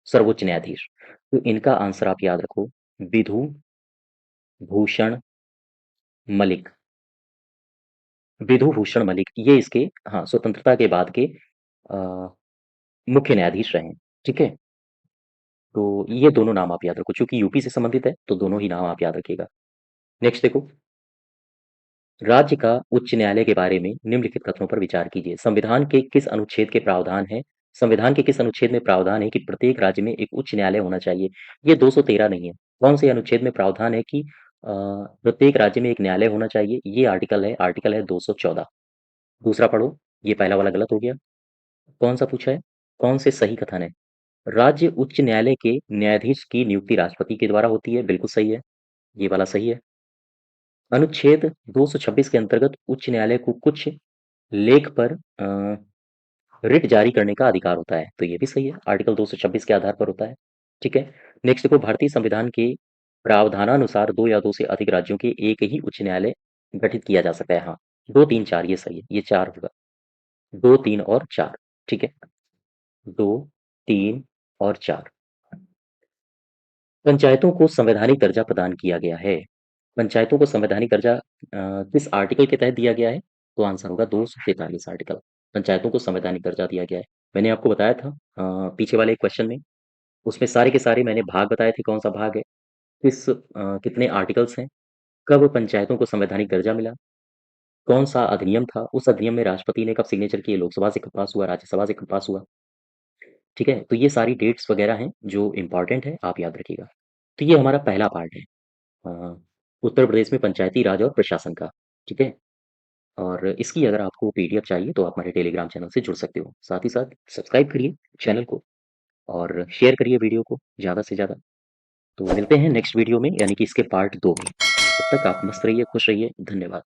सर्वोच्च न्यायाधीश। तो इनका आंसर आप याद रखो, विधु भूषण मलिक। विधु भूषण मलिक ये इसके, हाँ, स्वतंत्रता के बाद के अ, मुख्य न्यायाधीश रहे हैं, ठीक है? तो ये दोनों नाम आप याद रखो, चूंकि यूपी से संबंधित है तो दोनों ही नाम आप याद रखिएगा। नेक्स्ट देखो, राज्य का उच्च न्यायालय के बारे में निम्नलिखित कथनों पर विचार कीजिए। संविधान के किस अनुच्छेद के प्रावधान है, संविधान के किस अनुच्छेद में प्रावधान है कि प्रत्येक राज्य में एक उच्च न्यायालय होना चाहिए? ये 213 नहीं है। कौन से अनुच्छेद में प्रावधान है कि प्रत्येक राज्य में एक न्यायालय होना चाहिए? ये आर्टिकल है 214। दूसरा पढ़ो, ये पहला वाला गलत हो गया। कौन सा पूछा है? कौन से सही कथन है? राज्य उच्च न्यायालय के न्यायाधीश की नियुक्ति राष्ट्रपति के द्वारा होती है, बिल्कुल सही है, ये वाला सही है। अनुच्छेद 226 के अंतर्गत उच्च न्यायालय को कुछ लेख पर रिट जारी करने का अधिकार होता है, तो ये भी सही है, आर्टिकल 226 के आधार पर होता है, ठीक है। नेक्स्ट देखो, भारतीय संविधान के प्रावधानानुसार दो या दो से अधिक राज्यों के एक ही उच्च न्यायालय गठित किया जा सकता है। हाँ, दो तीन चार ये सही है, ये चार होगा, दो तीन और चार, ठीक है, दो तीन और चार। पंचायतों को संवैधानिक दर्जा प्रदान किया गया है। पंचायतों को संवैधानिक दर्जा किस आर्टिकल के तहत दिया गया है? तो आंसर होगा 243 आर्टिकल। पंचायतों को संवैधानिक दर्जा दिया गया है। मैंने आपको बताया था पीछे वाले क्वेश्चन में, उसमें सारे के सारे मैंने भाग बताए थे, कौन सा भाग है, कितने आर्टिकल्स हैं, कब पंचायतों को संवैधानिक दर्जा मिला, कौन सा अधिनियम था, उस अधिनियम में राष्ट्रपति ने कब सिग्नेचर किए, लोकसभा से कब पास हुआ, राज्यसभा से कब पास हुआ, ठीक है। तो ये सारी डेट्स वगैरह हैं जो इंपॉर्टेंट है, आप याद रखिएगा। तो ये हमारा पहला पार्ट है। उत्तर प्रदेश में पंचायती राज और प्रशासन का, ठीक है? और इसकी अगर आपको पीडीएफ चाहिए तो आप हमारे टेलीग्राम चैनल से जुड़ सकते हो। साथ ही साथ सब्सक्राइब करिए चैनल को और शेयर करिए वीडियो को ज़्यादा से ज़्यादा। तो मिलते हैं नेक्स्ट वीडियो में यानी कि इसके पार्ट 2 में। तब तक आप मस्त रहिए, खुश रहिए। धन्यवाद।